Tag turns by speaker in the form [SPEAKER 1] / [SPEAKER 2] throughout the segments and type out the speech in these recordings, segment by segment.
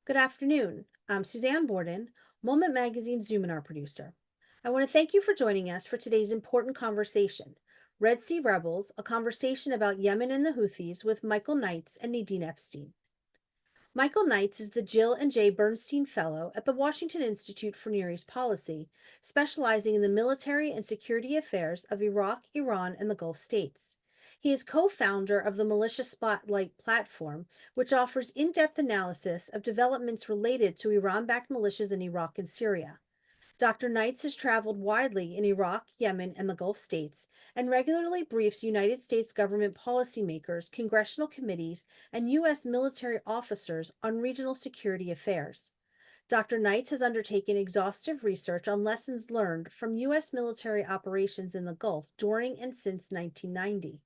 [SPEAKER 1] Good afternoon. I'm Suzanne Borden, Moment Magazine's Zoominar producer. I want to thank you for joining us for today's important conversation, Red Sea Rebels, a conversation about Yemen and the Houthis with Michael Knights and Nadine Epstein. Michael Knights is the Jill and Jay Bernstein Fellow at the Washington Institute for Near East Policy, specializing in the military and security affairs of Iraq, Iran, and the Gulf states. He is co-founder of the Militia Spotlight platform, which offers in-depth analysis of developments related to Iran-backed militias in Iraq and Syria. Dr. Knights has traveled widely in Iraq, Yemen, and the Gulf states, and regularly briefs United States government policymakers, congressional committees, and U.S. military officers on regional security affairs. Dr. Knights has undertaken exhaustive research on lessons learned from U.S. military operations in the Gulf during and since 1990.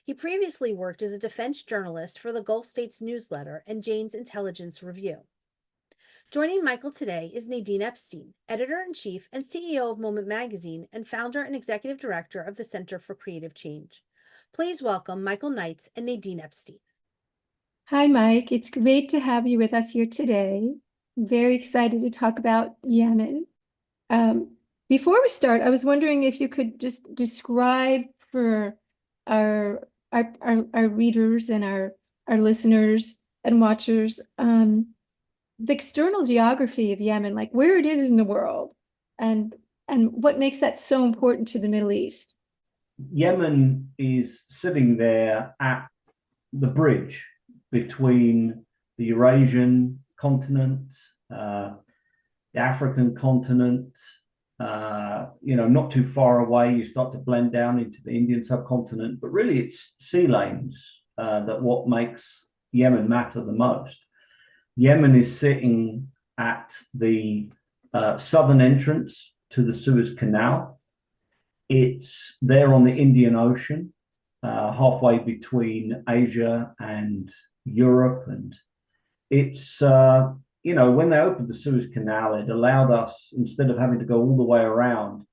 [SPEAKER 1] He previously worked as a defense journalist for the Gulf States Newsletter and Jane's Intelligence Review. Joining Michael today is Nadine Epstein, Editor-in-Chief and CEO of Moment Magazine and founder and executive director of the Center for Creative Change. Please welcome Michael Knights and Nadine Epstein.
[SPEAKER 2] Hi, Mike. It's great to have you with us here today. I'm very excited to talk about Yemen. Before we start, I was wondering if you could just describe for our readers and our listeners and watchers the external geography of Yemen, like where it is in the world, and what makes that so important to the Middle East.
[SPEAKER 3] Yemen is sitting there at the bridge between the Eurasian continent, the African continent, not too far away, you start to blend down into the Indian subcontinent, but really it's sea lanes that what makes Yemen matter the most. Yemen is sitting at the southern entrance to the Suez Canal. It's there on the Indian Ocean, halfway between Asia and Europe. And it's, when they opened the Suez Canal, it allowed us, instead of having to go all the way around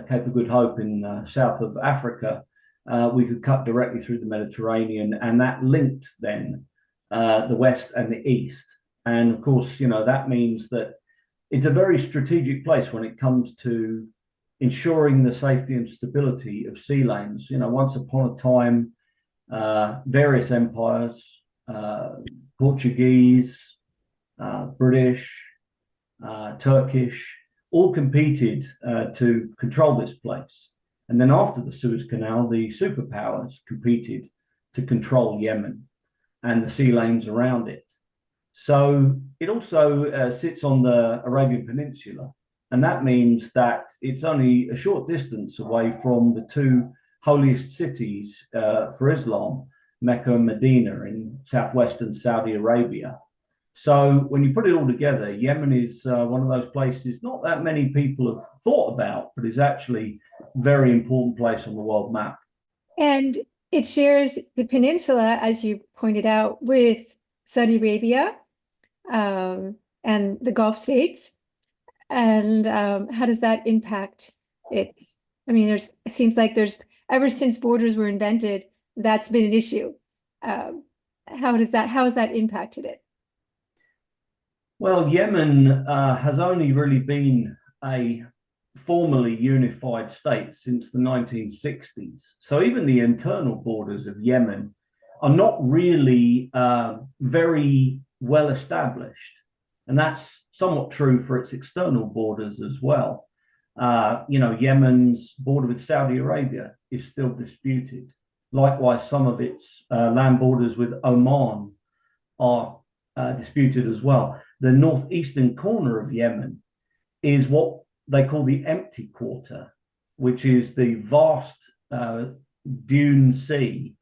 [SPEAKER 3] Cape of Good Hope in south of Africa, we could cut directly through the Mediterranean, and that linked then the West and the East. And of course, that means that it's a very strategic place when it comes to ensuring the safety and stability of sea lanes. Once upon a time, various empires, Portuguese, British, Turkish, all competed to control this place. And then after the Suez Canal, the superpowers competed to control Yemen and the sea lanes around it. So it also sits on the Arabian Peninsula. And that means that it's only a short distance away from the two holiest cities for Islam, Mecca and Medina in southwestern Saudi Arabia. So when you put it all together, Yemen is one of those places not that many people have thought about, but is actually a very important place on the world map.
[SPEAKER 2] And it shares the peninsula, as you pointed out, with Saudi Arabia and the Gulf states. And how does that impact it? It seems like ever since borders were invented, that's been an issue. How has that impacted it?
[SPEAKER 3] Well, Yemen has only really been a formally unified state since the 1960s. So even the internal borders of Yemen are not really very well established. And that's somewhat true for its external borders as well. Yemen's border with Saudi Arabia is still disputed. Likewise, some of its land borders with Oman are disputed as well. The northeastern corner of Yemen is what they call the empty quarter, which is the vast dune sea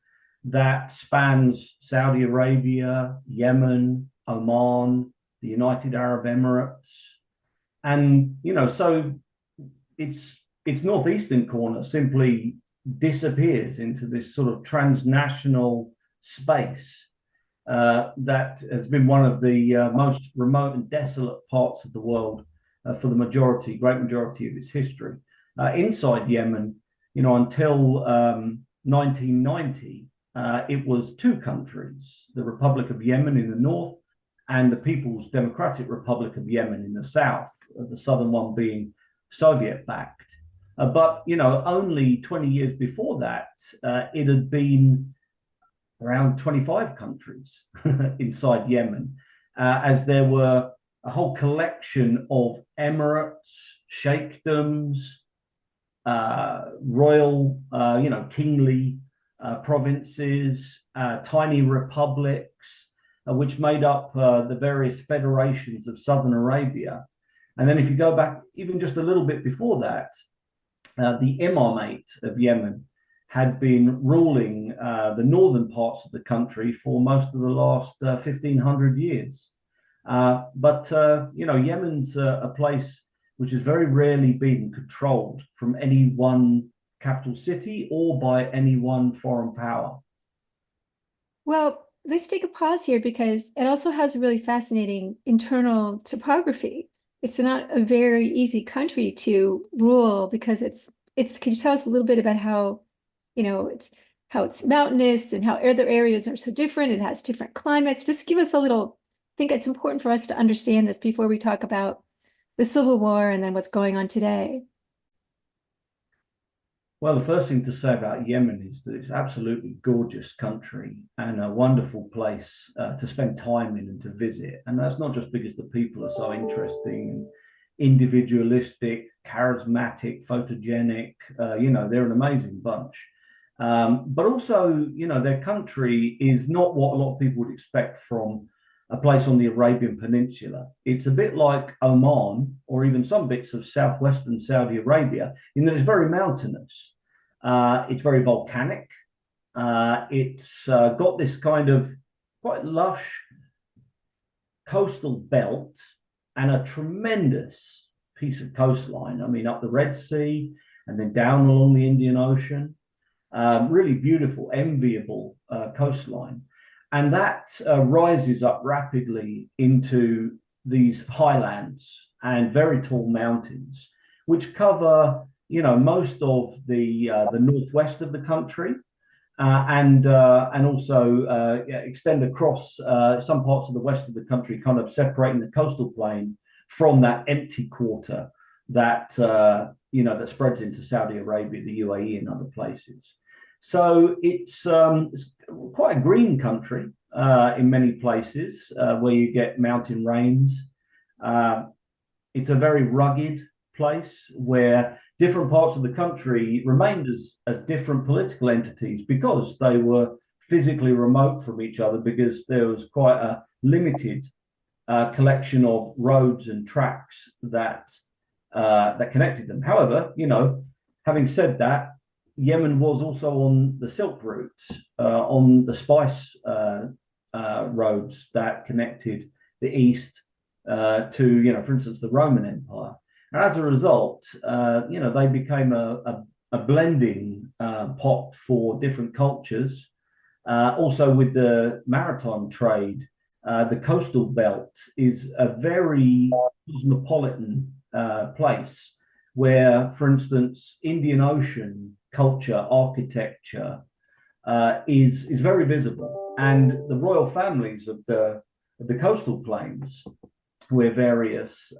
[SPEAKER 3] that spans Saudi Arabia, Yemen, Oman, the United Arab Emirates. And, so its northeastern corner simply disappears into this sort of transnational space that has been one of the most remote and desolate parts of the world for the great majority of its history. Inside Yemen, until 1990, it was two countries, the Republic of Yemen in the north and the People's Democratic Republic of Yemen in the south, the southern one being Soviet-backed. But, only 20 years before that, it had been around 25 countries inside Yemen, as there were a whole collection of emirates, sheikdoms, royal, kingly provinces, tiny republics, which made up the various federations of southern Arabia. And then if you go back even just a little bit before that, the Imamate of Yemen had been ruling the northern parts of the country for most of the last 1,500 years. But Yemen's a place which has very rarely been controlled from any one capital city or by any one foreign power.
[SPEAKER 2] Well, let's take a pause here because it also has a really fascinating internal topography. It's not a very easy country to rule because can you tell us a little bit about how, it's mountainous and how other areas are so different? It has different climates. Just give us a little, I think it's important for us to understand this before we talk about the Civil War and then what's going on today.
[SPEAKER 3] Well, the first thing to say about Yemen is that it's an absolutely gorgeous country and a wonderful place to spend time in and to visit. And that's not just because the people are so interesting, individualistic, charismatic, photogenic. They're an amazing bunch. But also, their country is not what a lot of people would expect from a place on the Arabian Peninsula. It's a bit like Oman or even some bits of southwestern Saudi Arabia in that it's very mountainous. It's very volcanic. It's got this kind of quite lush coastal belt and a tremendous piece of coastline. I mean, up the Red Sea and then down along the Indian Ocean. Really beautiful, enviable coastline. And that rises up rapidly into these highlands and very tall mountains, which cover, most of the northwest of the country, and also extend across some parts of the west of the country, kind of separating the coastal plain from that empty quarter that that spreads into Saudi Arabia, the UAE, and other places. So it's quite a green country in many places where you get mountain ranges. It's a very rugged place where different parts of the country remained as different political entities because they were physically remote from each other, because there was quite a limited collection of roads and tracks that connected them. However, having said that, Yemen was also on the Silk routes, on the spice roads that connected the east to, for instance, the Roman Empire. And as a result, they became a blending pot for different cultures. Also, with the maritime trade, the coastal belt is a very cosmopolitan place where, for instance, Indian Ocean culture, architecture is very visible, and the royal families of the coastal plains, where various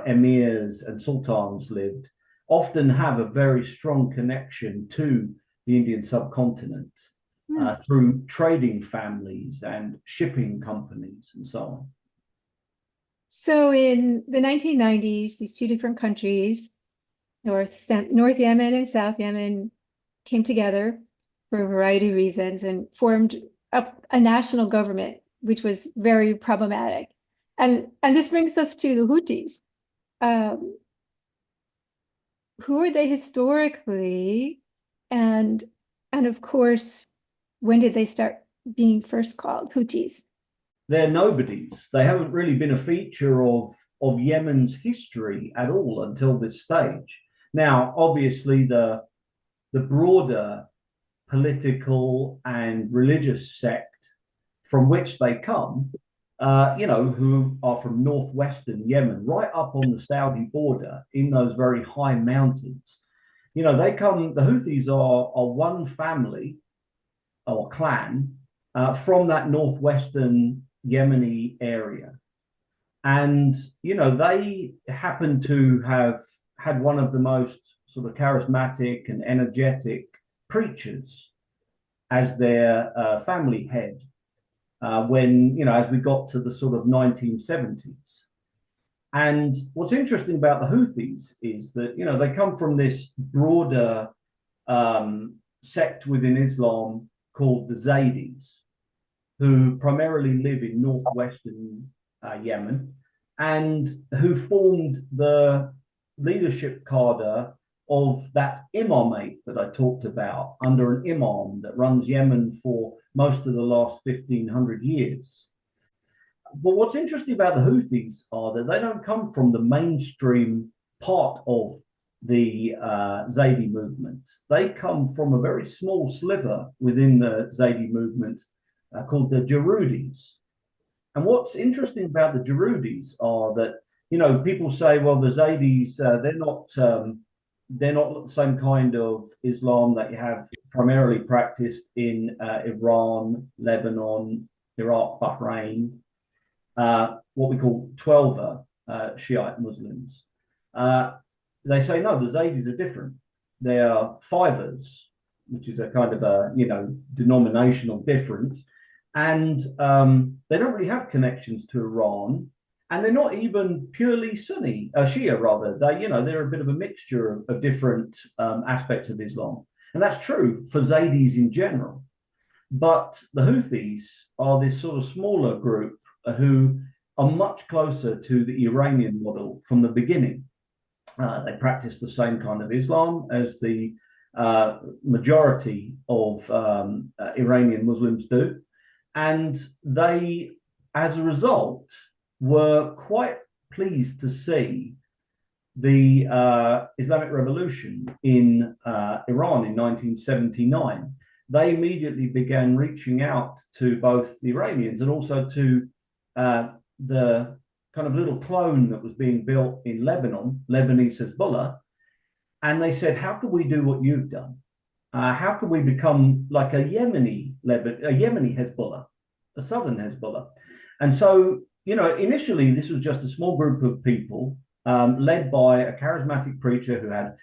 [SPEAKER 3] emirs and sultans lived, often have a very strong connection to the Indian subcontinent through trading families and shipping companies and so on.
[SPEAKER 2] So in the 1990s, these two different countries, North Yemen and South Yemen, came together for a variety of reasons and formed a national government, which was very problematic. And this brings us to the Houthis. Who are they historically? And of course, when did they start being first called Houthis?
[SPEAKER 3] They're nobodies. They haven't really been a feature of Yemen's history at all until this stage. Now, obviously, the broader political and religious sect from which they come, who are from northwestern Yemen, right up on the Saudi border in those very high mountains. The Houthis are one family or clan from that northwestern Yemeni area. And, they happen to have had one of the most sort of charismatic and energetic preachers as their family head when, as we got to the sort of 1970s. And what's interesting about the Houthis is that, they come from this broader sect within Islam called the Zaydis, who primarily live in northwestern Yemen, and who formed the leadership cadre of that imamate that I talked about, under an imam that runs Yemen for most of the last 1,500 years. But what's interesting about the Houthis are that they don't come from the mainstream part of the Zaydi movement. They come from a very small sliver within the Zaydi movement called the Jarudis. And what's interesting about the Jarudis are that, people say, well, the Zaydis, they're not the same kind of Islam that you have primarily practiced in Iran, Lebanon, Iraq, Bahrain, what we call Twelver Shiite Muslims. They say, no, the Zaydis are different. They are fivers, which is a kind of a, denominational difference. And they don't really have connections to Iran. And they're not even purely Sunni, Shia rather. They're a bit of a mixture of different aspects of Islam. And that's true for Zaydis in general. But the Houthis are this sort of smaller group who are much closer to the Iranian model from the beginning. They practice the same kind of Islam as the majority of Iranian Muslims do. And they, as a result, were quite pleased to see the Islamic Revolution in Iran in 1979. They immediately began reaching out to both the Iranians and also to the kind of little clone that was being built in Lebanon, Lebanese Hezbollah. And they said, how can we do what you've done? How can we become like a Yemeni Hezbollah, a southern Hezbollah? And so, initially this was just a small group of people led by a charismatic preacher who had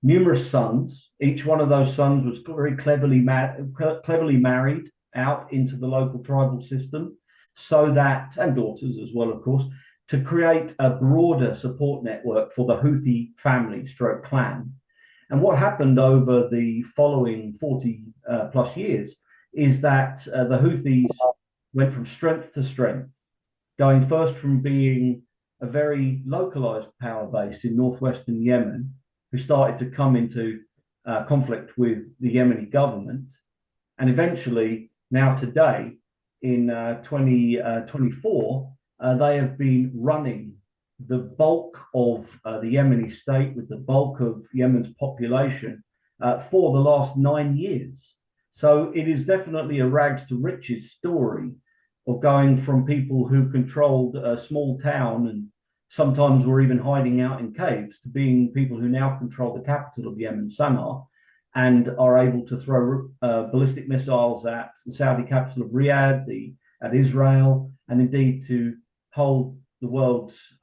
[SPEAKER 3] numerous sons. Each one of those sons was very cleverly married out into the local tribal system, so that, and daughters as well, of course, to create a broader support network for the Houthi family stroke clan. And what happened over the following 40 plus years is that the Houthis went from strength to strength, going first from being a very localized power base in northwestern Yemen, who started to come into conflict with the Yemeni government. And eventually, now today, in 2024, they have been running the bulk of the Yemeni state with the bulk of Yemen's population for the last 9 years. So it is definitely a rags to riches story of going from people who controlled a small town and sometimes were even hiding out in caves to being people who now control the capital of Yemen, Sana'a, and are able to throw ballistic missiles at the Saudi capital of Riyadh, at Israel, and indeed to hold the world's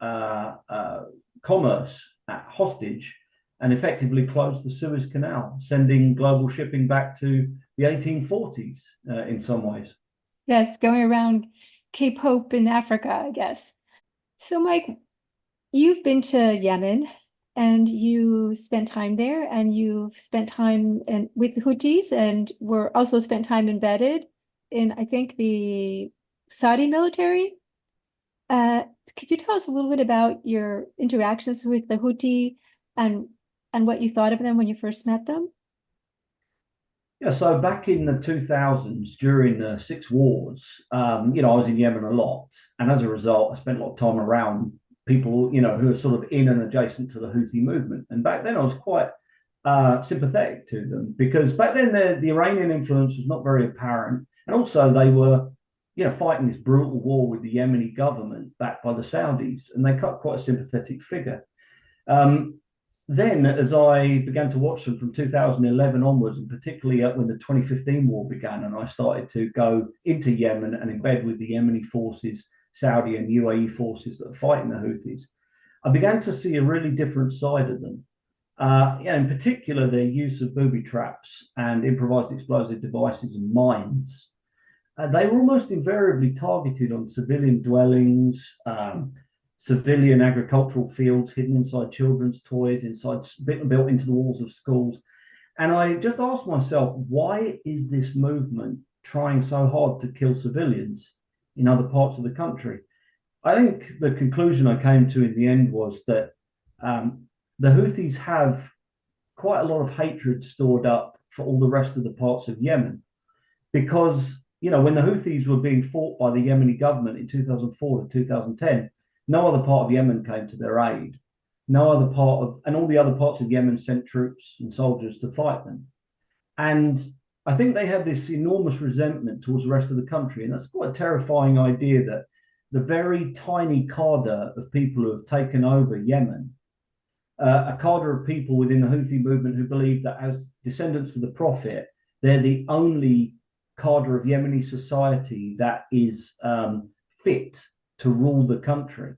[SPEAKER 3] commerce at hostage and effectively close the Suez Canal, sending global shipping back to the 1840s in some ways.
[SPEAKER 2] Yes, going around Cape Hope in Africa, I guess. So, Mike, you've been to Yemen and you spent time there, and you've spent time with the Houthis, and were also spent time embedded in, I think, the Saudi military. Could you tell us a little bit about your interactions with the Houthi and what you thought of them when you first met them?
[SPEAKER 3] Yeah, so back in the 2000s, during the 6 wars, I was in Yemen a lot. And as a result, I spent a lot of time around people, who are sort of in and adjacent to the Houthi movement. And back then I was quite sympathetic to them, because back then the Iranian influence was not very apparent. And also they were, fighting this brutal war with the Yemeni government backed by the Saudis. And they cut quite a sympathetic figure. then, as I began to watch them from 2011 onwards, and particularly when the 2015 war began, and I started to go into Yemen and embed with the Yemeni forces, Saudi and UAE forces that are fighting the Houthis, I began to see a really different side of them. In particular, their use of booby traps and improvised explosive devices and mines. They were almost invariably targeted on civilian dwellings, civilian agricultural fields hidden inside children's toys, built into the walls of schools. And I just asked myself, why is this movement trying so hard to kill civilians in other parts of the country? I think the conclusion I came to in the end was that the Houthis have quite a lot of hatred stored up for all the rest of the parts of Yemen. Because, when the Houthis were being fought by the Yemeni government in 2004 to 2010, no other part of Yemen came to their aid. And all the other parts of Yemen sent troops and soldiers to fight them. And I think they have this enormous resentment towards the rest of the country. And that's quite a terrifying idea that the very tiny cadre of people who have taken over Yemen, a cadre of people within the Houthi movement who believe that as descendants of the Prophet, they're the only cadre of Yemeni society that is fit to rule the country.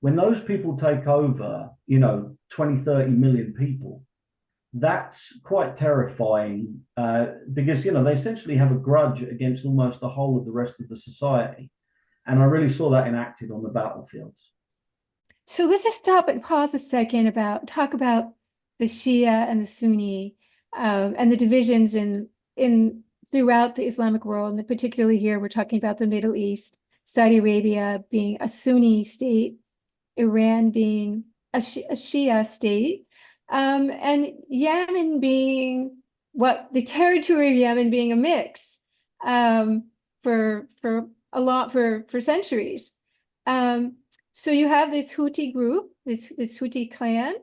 [SPEAKER 3] When those people take over, 20, 30 million people, that's quite terrifying because, they essentially have a grudge against almost the whole of the rest of the society. And I really saw that enacted on the battlefields.
[SPEAKER 2] So let's just stop and pause a second talk about the Shia and the Sunni and the divisions in throughout the Islamic world, and particularly here we're talking about the Middle East, Saudi Arabia being a Sunni state, Iran being a Shia state, and Yemen being the territory of Yemen being a mix for centuries. So you have this Houthi group, this Houthi clan.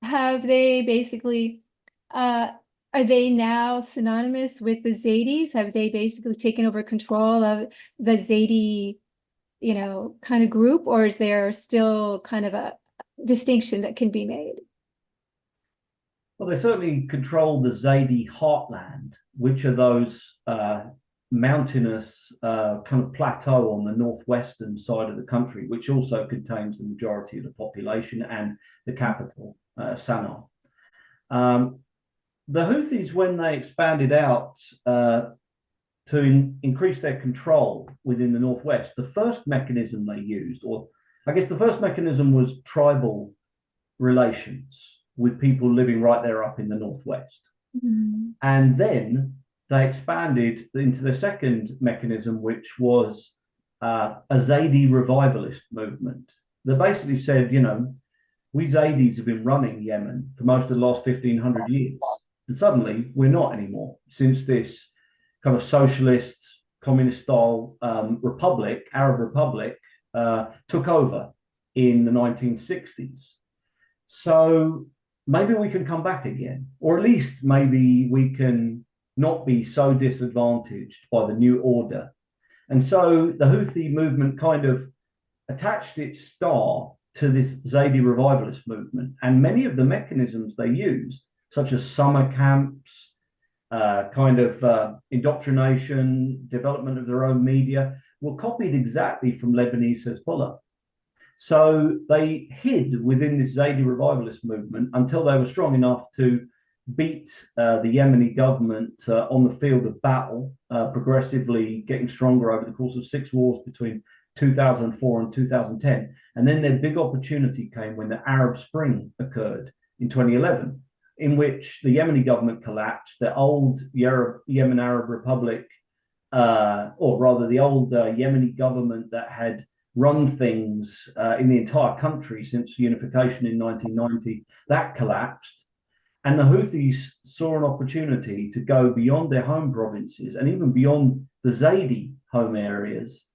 [SPEAKER 2] Have they basically, are they now synonymous with the Zaydis? Have they basically taken over control of the Zaydi, kind of group, or is there still kind of a distinction that can be made?
[SPEAKER 3] Well, they certainly control the Zaydi heartland, which are those mountainous kind of plateau on the northwestern side of the country, which also contains the majority of the population and the capital, Sana'a. The Houthis, when they expanded out to increase their control within the northwest, the first mechanism they used, or I guess the first mechanism, was tribal relations with people living right there up in the northwest. Mm-hmm. And then they expanded into the second mechanism, which was a Zaydi revivalist movement. They basically said, we Zaydis have been running Yemen for most of the last 1,500 years. And suddenly we're not anymore, since this kind of socialist, communist-style Arab republic, took over in the 1960s. So maybe we can come back again, or at least maybe we can not be so disadvantaged by the new order. And so the Houthi movement kind of attached its star to this Zaydi revivalist movement. And many of the mechanisms they used, such as summer camps, indoctrination, development of their own media, were copied exactly from Lebanese Hezbollah. So they hid within this Zaydi revivalist movement until they were strong enough to beat the Yemeni government on the field of battle, progressively getting stronger over the course of 6 wars between 2004 and 2010. And then their big opportunity came when the Arab Spring occurred in 2011, in which the Yemeni government collapsed. The old Yemen Arab Republic, or rather the old Yemeni government that had run things in the entire country since unification in 1990, that collapsed. And the Houthis saw an opportunity to go beyond their home provinces and even beyond the Zaydi home areas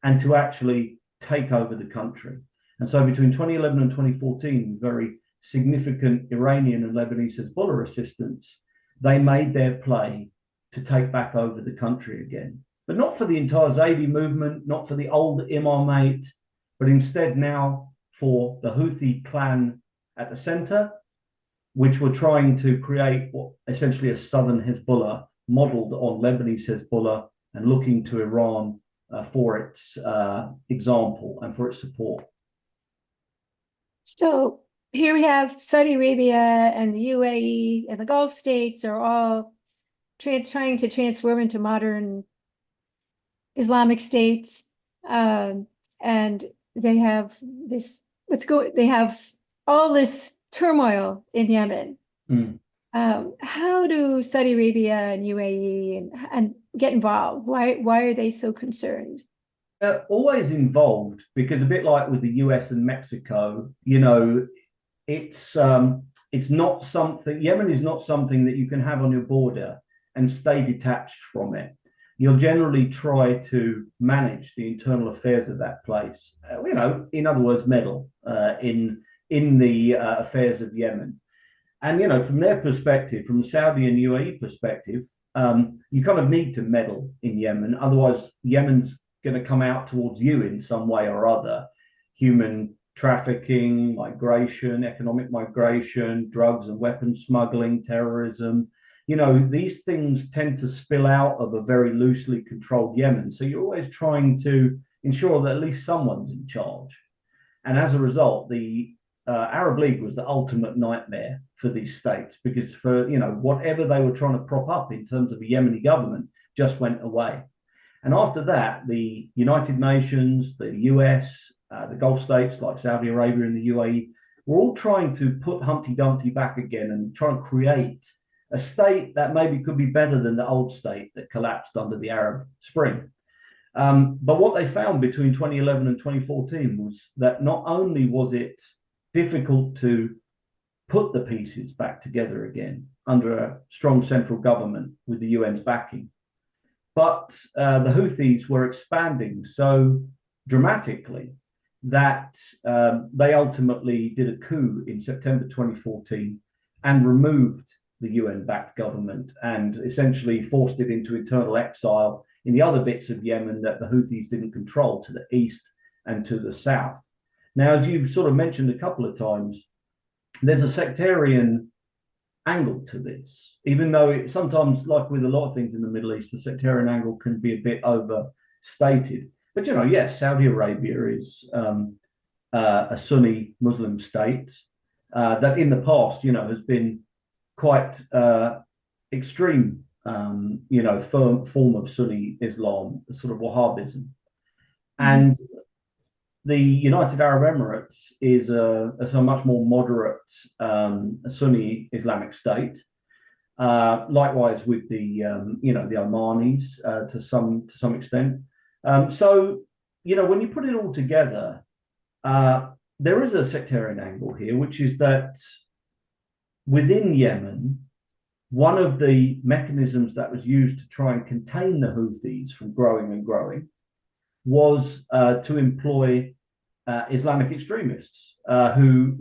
[SPEAKER 3] and to actually take over the country. And so between 2011 and 2014, very significant Iranian and Lebanese Hezbollah assistance, they made their play to take back over the country again. But not for the entire Zaydi movement, not for the old imamate, but instead now for the Houthi clan at the center which were trying to create what essentially a southern Hezbollah modeled on Lebanese Hezbollah and looking to Iran for its example and for its support.
[SPEAKER 2] So here we have Saudi Arabia and the UAE and the Gulf states are all trying to transform into modern Islamic states, and they have this. They have all this turmoil in Yemen.
[SPEAKER 3] Mm.
[SPEAKER 2] How do Saudi Arabia and UAE and get involved? Why are they so concerned?
[SPEAKER 3] Always involved, because a bit like with the US and Mexico, it's not something. Yemen is not something that you can have on your border and stay detached from it. You'll generally try to manage the internal affairs of that place. In other words, meddle in the affairs of Yemen. And from their perspective, from the Saudi and UAE perspective, you kind of need to meddle in Yemen. Otherwise, Yemen's going to come out towards you in some way or other. Human trafficking, migration, economic migration, drugs and weapons smuggling, terrorism. These things tend to spill out of a very loosely controlled Yemen. So you're always trying to ensure that at least someone's in charge. And as a result, the Arab League was the ultimate nightmare for these states, because for whatever they were trying to prop up in terms of a Yemeni government just went away. And after that, the United Nations, the US, the Gulf states like Saudi Arabia and the UAE were all trying to put Humpty Dumpty back again and try and create a state that maybe could be better than the old state that collapsed under the Arab Spring. But what they found between 2011 and 2014 was that not only was it difficult to put the pieces back together again under a strong central government with the UN's backing, but the Houthis were expanding so dramatically that they ultimately did a coup in September 2014 and removed the UN-backed government and essentially forced it into internal exile in the other bits of Yemen that the Houthis didn't control, to the east and to the south. Now, as you've sort of mentioned a couple of times, there's a sectarian angle to this, even though it sometimes, like with a lot of things in the Middle East, the sectarian angle can be a bit overstated. But, yes, Saudi Arabia is a Sunni Muslim state that in the past, has been quite extreme, form of Sunni Islam, sort of Wahhabism. And the United Arab Emirates is a much more moderate Sunni Islamic state. Likewise with the the Omanis to some extent. So when you put it all together, there is a sectarian angle here, which is that within Yemen, one of the mechanisms that was used to try and contain the Houthis from growing and growing was to employ Islamic extremists who,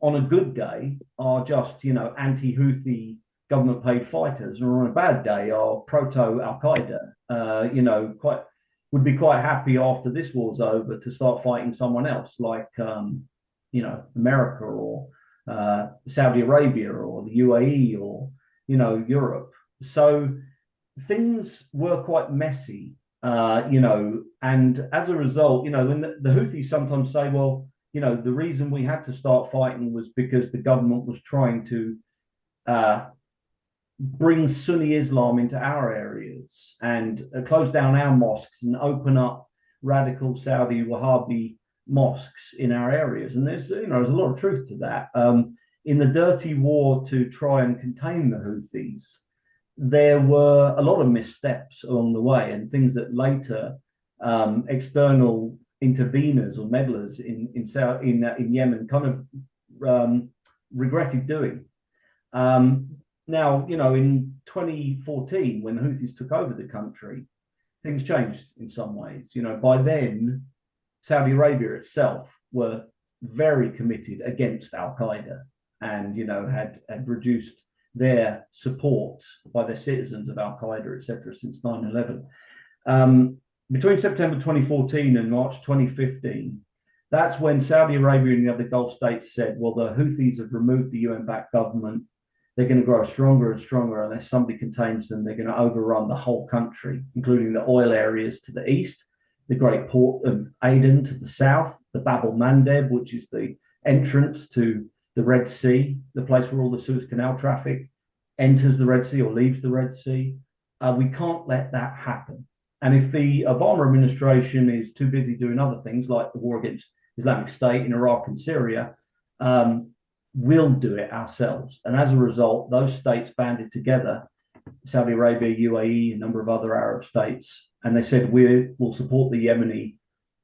[SPEAKER 3] on a good day are just, anti-Houthi government-paid fighters, and on a bad day are proto-Al-Qaeda. Would be quite happy after this war's over to start fighting someone else, like America or Saudi Arabia or the UAE or Europe. So things were quite messy. And as a result, when the Houthis sometimes say, well, the reason we had to start fighting was because the government was trying to bring Sunni Islam into our areas and close down our mosques and open up radical Saudi Wahhabi mosques in our areas. And there's a lot of truth to that. In the dirty war to try and contain the Houthis, there were a lot of missteps along the way and things that later external interveners or meddlers in Yemen kind of regretted doing. Now, in 2014, when the Houthis took over the country, things changed in some ways. By then, Saudi Arabia itself were very committed against Al-Qaeda and, had reduced their support by their citizens of Al-Qaeda, etc., since 9/11. Between September 2014 and March 2015, That's when Saudi Arabia and the other Gulf states said, well, the Houthis have removed the UN-backed government. They're going to grow stronger and stronger unless somebody contains them. They're going to overrun the whole country, including the oil areas to the east, the great port of Aden to the south, the Bab el-Mandeb, which is the entrance to the Red Sea, the place where all the Suez Canal traffic enters the Red Sea or leaves the Red Sea. We can't let that happen. And if the Obama administration is too busy doing other things like the war against Islamic State in Iraq and Syria, we'll do it ourselves. And as a result, those states banded together, Saudi Arabia, UAE, a number of other Arab states, and they said, we will support the Yemeni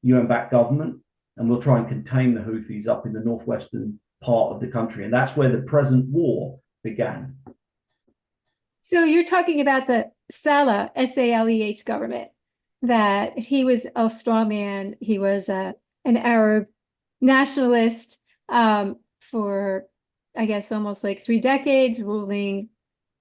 [SPEAKER 3] UN-backed government, and we'll try and contain the Houthis up in the northwestern part of the country. And that's where the present war began.
[SPEAKER 2] So you're talking about the Saleh, S-A-L-E-H government, that he was a strongman. He was an Arab nationalist for, I guess, almost like 3 decades, ruling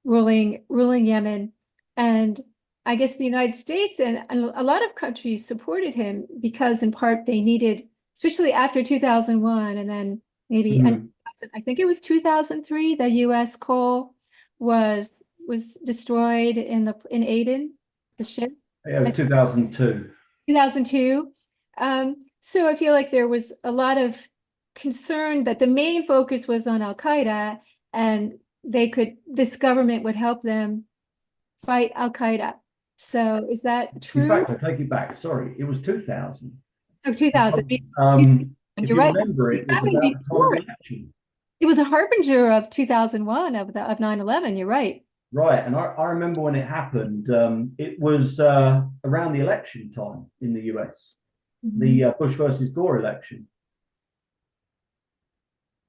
[SPEAKER 2] Yemen. And I guess the United States and a lot of countries supported him because in part they needed, especially after 2001 and then maybe, and I think it was 2003, the U.S. coal was destroyed in Aden, the ship.
[SPEAKER 3] Yeah, it was 2002.
[SPEAKER 2] 2002. So I feel like there was a lot of concern that the main focus was on Al-Qaeda, and this government would help them fight Al-Qaeda. So is that true?
[SPEAKER 3] In fact, I take it back. Sorry, it was 2000.
[SPEAKER 2] Oh, 2000.
[SPEAKER 3] If
[SPEAKER 2] You're right.
[SPEAKER 3] remember, it was about the time of the election.
[SPEAKER 2] It was a harbinger of 2001 of 9/11. You're right.
[SPEAKER 3] Right, and I remember when it happened. It was around the election time in the US, the Bush versus Gore election.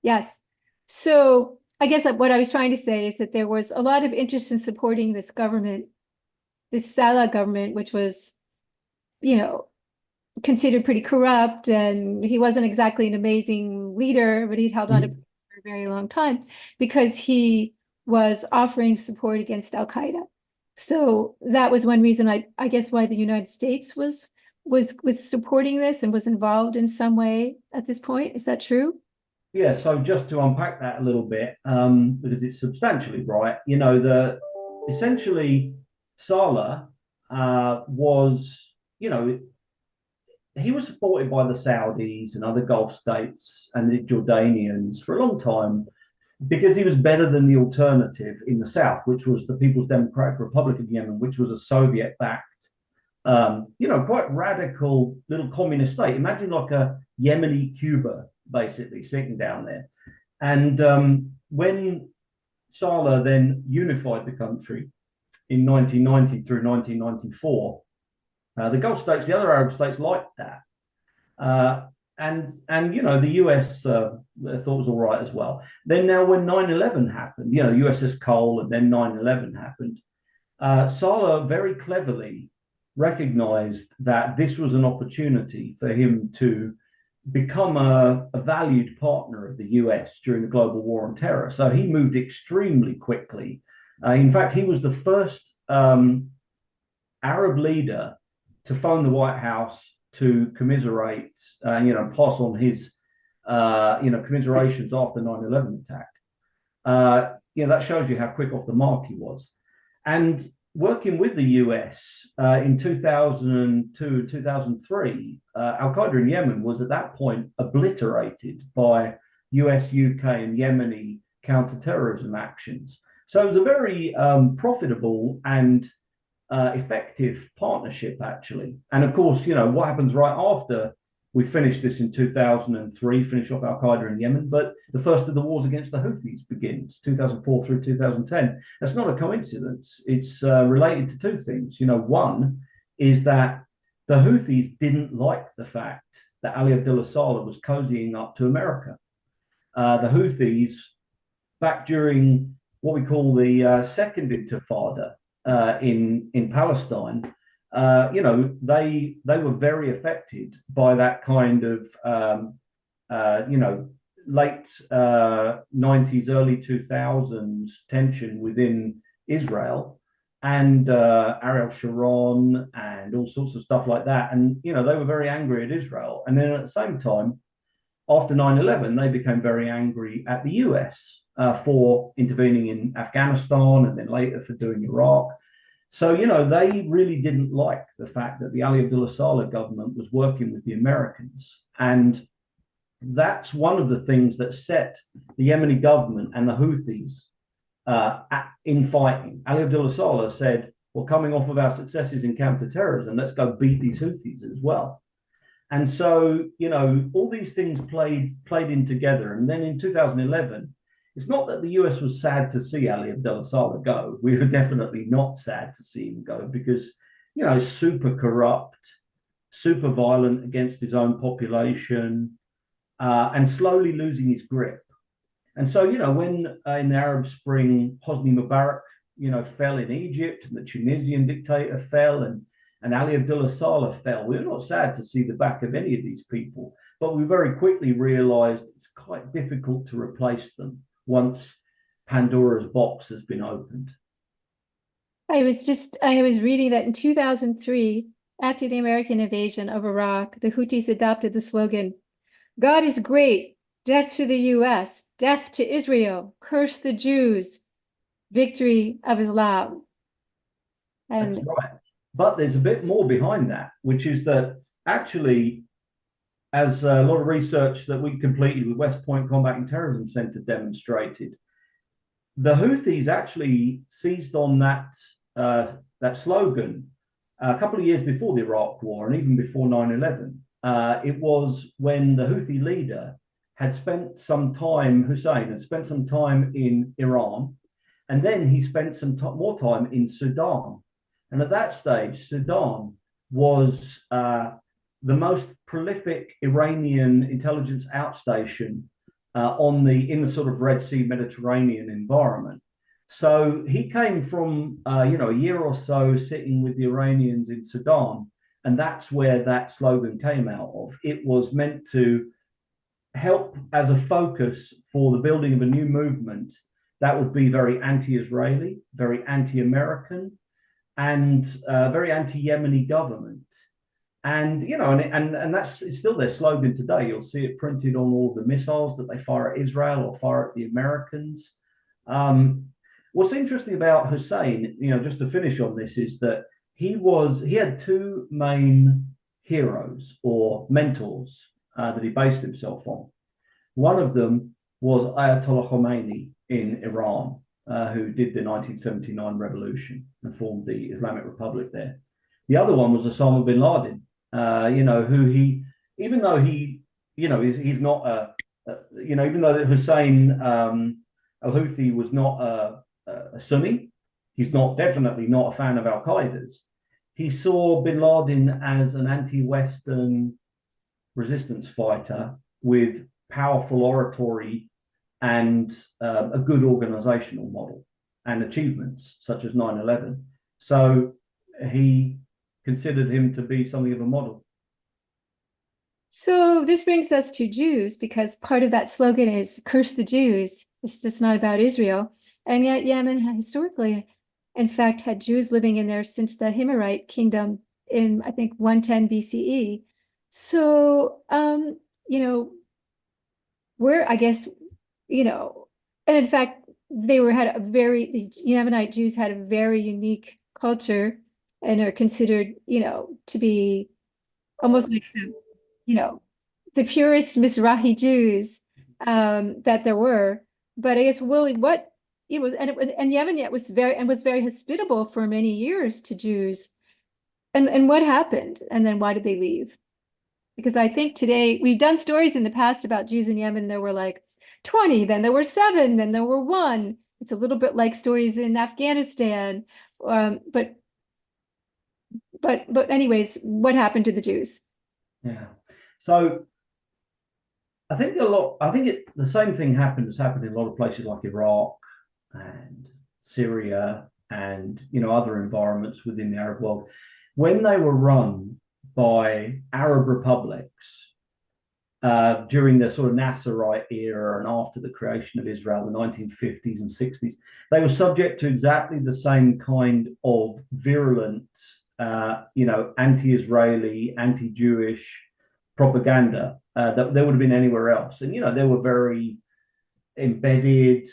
[SPEAKER 2] Yes. So I guess what I was trying to say is that there was a lot of interest in supporting this government, this Saleh government, which was, considered pretty corrupt, and he wasn't exactly an amazing leader, but he'd held on to power for a very long time because he was offering support against Al-Qaeda. So that was one reason I guess why the United States was supporting this and was involved in some way at this point. Is that true?
[SPEAKER 3] Yeah, so just to unpack that a little bit, because it's substantially right, essentially Saleh was, he was supported by the Saudis and other Gulf states and the Jordanians for a long time because he was better than the alternative in the south, which was the People's Democratic Republic of Yemen, which was a Soviet-backed, quite radical little communist state. Imagine like a Yemeni Cuba, basically, sitting down there. And when Saleh then unified the country in 1990 through 1994, the Gulf states, the other Arab states liked that. And the US thought it was all right as well. Then now when 9/11 happened, USS Cole, and then 9/11 happened, Saleh very cleverly recognized that this was an opportunity for him to become a valued partner of the US during the global war on terror. So he moved extremely quickly. In fact, he was the first Arab leader to phone the White House to commiserate, pass on his, commiserations after 9/11 attack. That shows you how quick off the mark he was. And working with the US in 2002, 2003, Al-Qaeda in Yemen was at that point obliterated by US, UK, and Yemeni counterterrorism actions. So it was a very profitable and effective partnership, actually. And of course, what happens right after we finish this in 2003, finish off Al-Qaeda in Yemen, but the first of the wars against the Houthis begins, 2004 through 2010. That's not a coincidence. It's related to 2 things. One is that the Houthis didn't like the fact that Ali Abdullah Saleh was cozying up to America. The Houthis, back during what we call the Second Intifada in Palestine, they were very affected by that kind of, late 90s, early 2000s tension within Israel. and Ariel Sharon and all sorts of stuff like that. And, they were very angry at Israel. And then at the same time, after 9/11, they became very angry at the US for intervening in Afghanistan and then later for doing Iraq. So, they really didn't like the fact that the Ali Abdullah Saleh government was working with the Americans. And that's one of the things that set the Yemeni government and the Houthis in fighting. Ali Abdullah Saleh said, well, coming off of our successes in counterterrorism, let's go beat these Houthis as well. And so, all these things played in together. And then in 2011, it's not that the US was sad to see Ali Abdullah Saleh go. We were definitely not sad to see him go because, super corrupt, super violent against his own population, and slowly losing his grip. And so, when in the Arab Spring, Hosni Mubarak, fell in Egypt, and the Tunisian dictator fell, and Ali Abdullah Saleh fell, we were not sad to see the back of any of these people, but we very quickly realized it's quite difficult to replace them once Pandora's box has been opened.
[SPEAKER 2] I was reading that in 2003, after the American invasion of Iraq, the Houthis adopted the slogan, God is great, death to the U.S., death to Israel, curse the Jews, victory of Islam. And
[SPEAKER 3] that's right. But there's a bit more behind that, which is that actually, as a lot of research that we completed with West Point Combating Terrorism Center demonstrated, the Houthis actually seized on that slogan a couple of years before the Iraq War and even before 9/11. It was when the Houthi leader had spent some time, Hussein had spent some time in Iran, and then he spent some more time in Sudan. And at that stage, Sudan was the most prolific Iranian intelligence outstation in the sort of Red Sea Mediterranean environment. So he came from a year or so sitting with the Iranians in Sudan, and that's where that slogan came out of. It was meant to help as a focus for the building of a new movement that would be very anti-Israeli, very anti-American, and very anti-Yemeni government. And and it's still their slogan today. You'll see it printed on all the missiles that they fire at Israel or fire at the Americans. What's interesting about Hussein, just to finish on this, is that he had two main heroes or mentors that he based himself on. One of them was Ayatollah Khomeini in Iran, who did the 1979 revolution and formed the Islamic Republic there. The other one was Osama bin Laden, who even though he's not even though Hussein al-Houthi was not a Sunni, he's definitely not a fan of Al-Qaeda's. He saw bin Laden as an anti-Western resistance fighter with powerful oratory and a good organizational model and achievements such as 9/11. So he considered him to be something of a model.
[SPEAKER 2] so this brings us to Jews, because part of that slogan is curse the Jews. It's just not about Israel. And yet Yemen historically, in fact, had Jews living in there since the Himyarite kingdom in, I think, 110 BCE. So, I guess, and in fact, the Yemenite Jews had a very unique culture and are considered, to be almost like the purest Mizrahi Jews that there were. But I guess, Willie, what it was, and Yemen yet was very hospitable for many years to Jews. And what happened? And then why did they leave? Because I think today we've done stories in the past about Jews in Yemen. There were like 20, then there were 7, then there were 1. It's a little bit like stories in Afghanistan. But anyways, what happened to the Jews?
[SPEAKER 3] Yeah. So I think the same thing has happened in a lot of places like Iraq and Syria and other environments within the Arab world. When they were run by Arab republics, during the sort of Nasserite era and after the creation of Israel, the 1950s and 60s, they were subject to exactly the same kind of virulent, anti-Israeli, anti-Jewish propaganda that there would have been anywhere else. And, there were very embedded,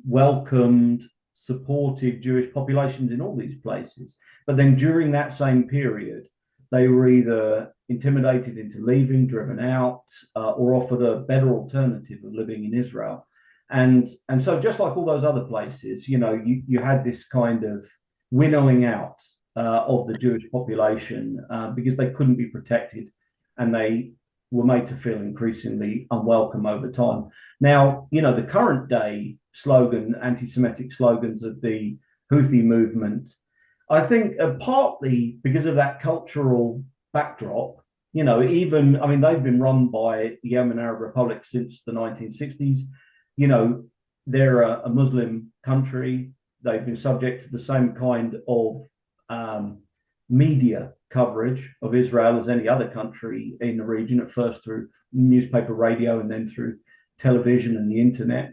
[SPEAKER 3] welcomed, supported Jewish populations in all these places. But then during that same period, they were either intimidated into leaving, driven out, or offered a better alternative of living in Israel. And so just like all those other places, you had this kind of winnowing out of the Jewish population because they couldn't be protected and they were made to feel increasingly unwelcome over time. Now, the current day slogan, anti-Semitic slogans of the Houthi movement, I think partly because of that cultural backdrop, they've been run by the Yemen Arab Republic since the 1960s. They're a Muslim country. They've been subject to the same kind of media coverage of Israel as any other country in the region, at first through newspaper, radio, and then through television and the internet.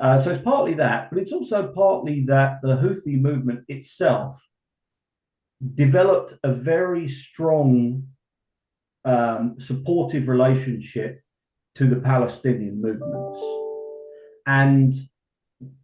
[SPEAKER 3] So it's partly that, but it's also partly that the Houthi movement itself developed a very strong supportive relationship to the Palestinian movements. And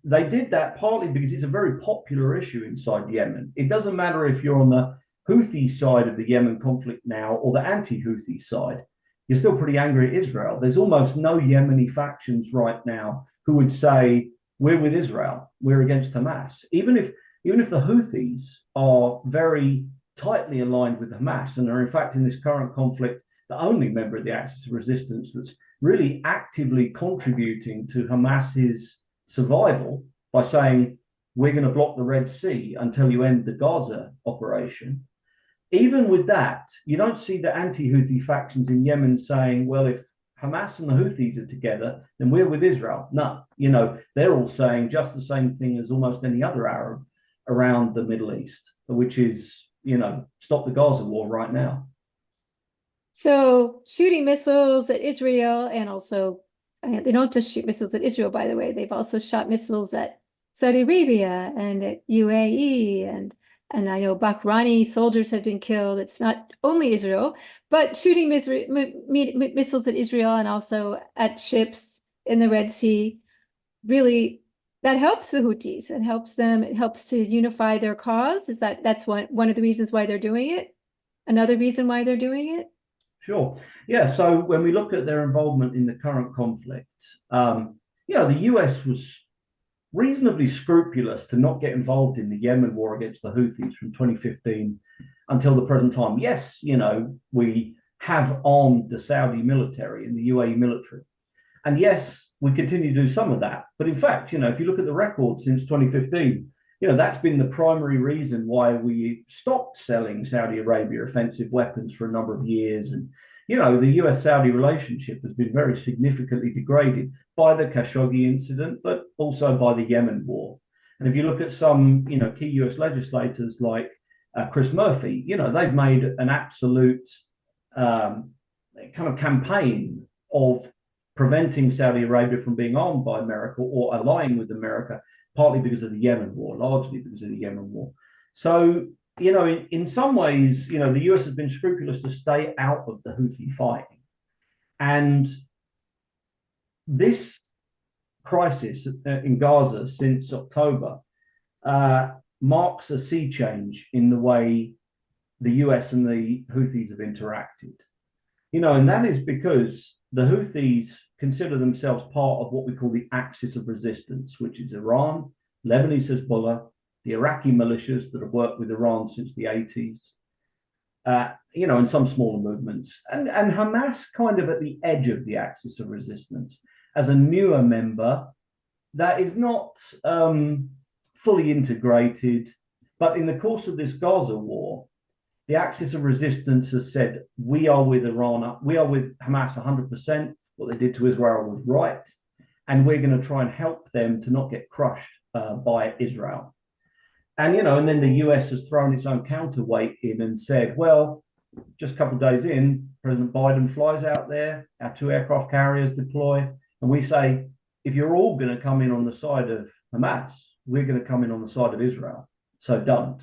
[SPEAKER 3] they did that partly because it's a very popular issue inside Yemen. It doesn't matter if you're on the Houthi side of the Yemen conflict now or the anti-Houthi side, you're still pretty angry at Israel. There's almost no Yemeni factions right now who would say, we're with Israel, we're against Hamas. Even if the Houthis are very tightly aligned with Hamas and are in fact in this current conflict the only member of the Axis of Resistance that's really actively contributing to Hamas's survival by saying, we're going to block the Red Sea until you end the Gaza operation. Even with that, you don't see the anti-Houthi factions in Yemen saying, well, if Hamas and the Houthis are together, then we're with Israel. No, they're all saying just the same thing as almost any other Arab around the Middle East, which is, stop the Gaza war right now.
[SPEAKER 2] So shooting missiles at Israel, and also they don't just shoot missiles at Israel, by the way. They've also shot missiles at Saudi Arabia and at UAE, and I know Bahraini soldiers have been killed. It's not only Israel, but shooting missiles at Israel and also at ships in the Red Sea, really, that helps the Houthis. It helps them. It helps to unify their cause. That's one of the reasons why they're doing it? Another reason why they're doing it?
[SPEAKER 3] Sure. Yeah. So when we look at their involvement in the current conflict, the U.S. was reasonably scrupulous to not get involved in the Yemen war against the Houthis from 2015 until the present time. Yes, we have armed the Saudi military and the UAE military. And yes, we continue to do some of that. But in fact, if you look at the record since 2015, that's been the primary reason why we stopped selling Saudi Arabia offensive weapons for a number of years. And, the US-Saudi relationship has been very significantly degraded by the Khashoggi incident, but also by the Yemen war. And if you look at some, key US legislators like Chris Murphy, they've made an absolute kind of campaign of preventing Saudi Arabia from being armed by America or allying with America, partly because of the Yemen war, largely because of the Yemen war. So, in some ways, the US has been scrupulous to stay out of the Houthi fighting. And this crisis in Gaza since October marks a sea change in the way the US and the Houthis have interacted. And that is because the Houthis consider themselves part of what we call the axis of resistance, which is Iran, Lebanese Hezbollah, the Iraqi militias that have worked with Iran since the 80s, and some smaller movements, and Hamas kind of at the edge of the axis of resistance as a newer member that is not fully integrated. But in the course of this Gaza war, the axis of resistance has said, we are with Iran, we are with Hamas 100%. What they did to Israel was right. And we're going to try and help them to not get crushed by Israel. And, and then the US has thrown its own counterweight in and said, well, just a couple of days in, President Biden flies out there, our 2 aircraft carriers deploy, and we say, if you're all going to come in on the side of Hamas, we're going to come in on the side of Israel. So don't.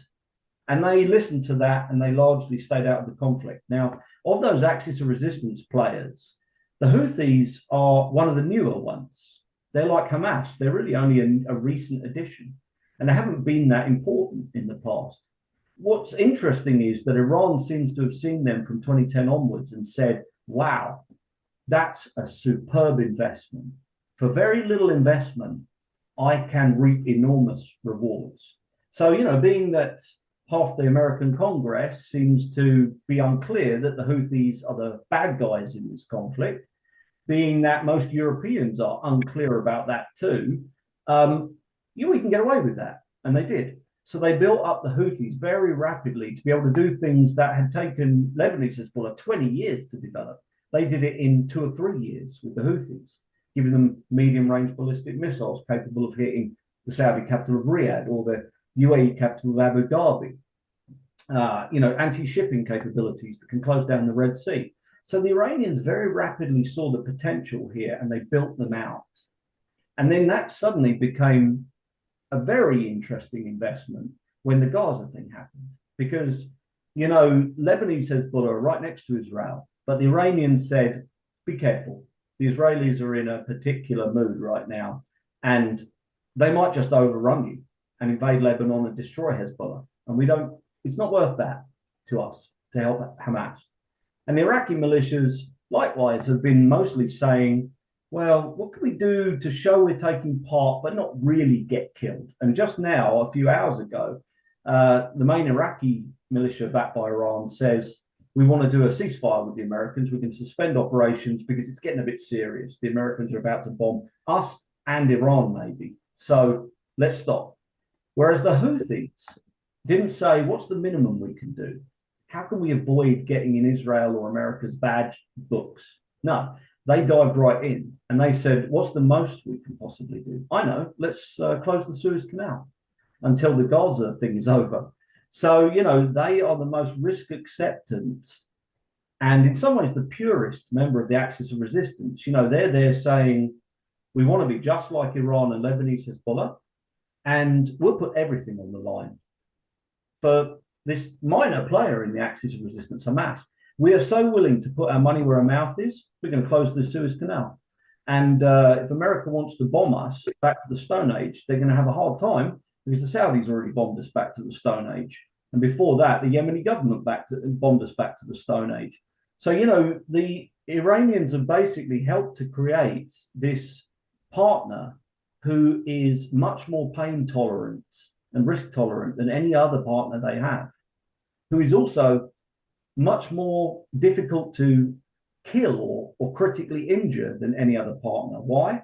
[SPEAKER 3] And they listened to that, and they largely stayed out of the conflict. Now, of those axis of resistance players, the Houthis are one of the newer ones. They're like Hamas. They're really only a recent addition, and they haven't been that important in the past. What's interesting is that Iran seems to have seen them from 2010 onwards and said, wow, that's a superb investment. For very little investment, I can reap enormous rewards. So, being that half the American Congress seems to be unclear that the Houthis are the bad guys in this conflict, being that most Europeans are unclear about that too, we can get away with that. And they did. So they built up the Houthis very rapidly to be able to do things that had taken Lebanese Hezbollah 20 years to develop. They did it in 2 or 3 years with the Houthis, giving them medium-range ballistic missiles capable of hitting the Saudi capital of Riyadh or the UAE capital of Abu Dhabi. Anti-shipping capabilities that can close down the Red Sea. So the Iranians very rapidly saw the potential here, and they built them out. And then that suddenly became a very interesting investment when the Gaza thing happened, because, Lebanese Hezbollah are right next to Israel, but the Iranians said, be careful. The Israelis are in a particular mood right now, and they might just overrun you and invade Lebanon and destroy Hezbollah. And it's not worth that to us to help Hamas. And the Iraqi militias, likewise, have been mostly saying, well, what can we do to show we're taking part, but not really get killed? And just now, a few hours ago, the main Iraqi militia backed by Iran says, we want to do a ceasefire with the Americans. We can suspend operations because it's getting a bit serious. The Americans are about to bomb us and Iran, maybe. So let's stop. Whereas the Houthis didn't say, what's the minimum we can do? How can we avoid getting in Israel or America's bad books? No, they dived right in and they said, what's the most we can possibly do? I know, let's close the Suez Canal until the Gaza thing is over. So, they are the most risk acceptant and in some ways the purest member of the axis of resistance. They're there saying, we want to be just like Iran and Lebanese Hezbollah, and we'll put everything on the line for this minor player in the axis of resistance, Hamas. We are so willing to put our money where our mouth is, we're going to close the Suez Canal. And if America wants to bomb us back to the Stone Age, they're going to have a hard time because the Saudis already bombed us back to the Stone Age. And before that, the Yemeni government bombed us back to the Stone Age. So, the Iranians have basically helped to create this partner who is much more pain tolerant and risk tolerant than any other partner they have, who is also much more difficult to kill or critically injure than any other partner. Why?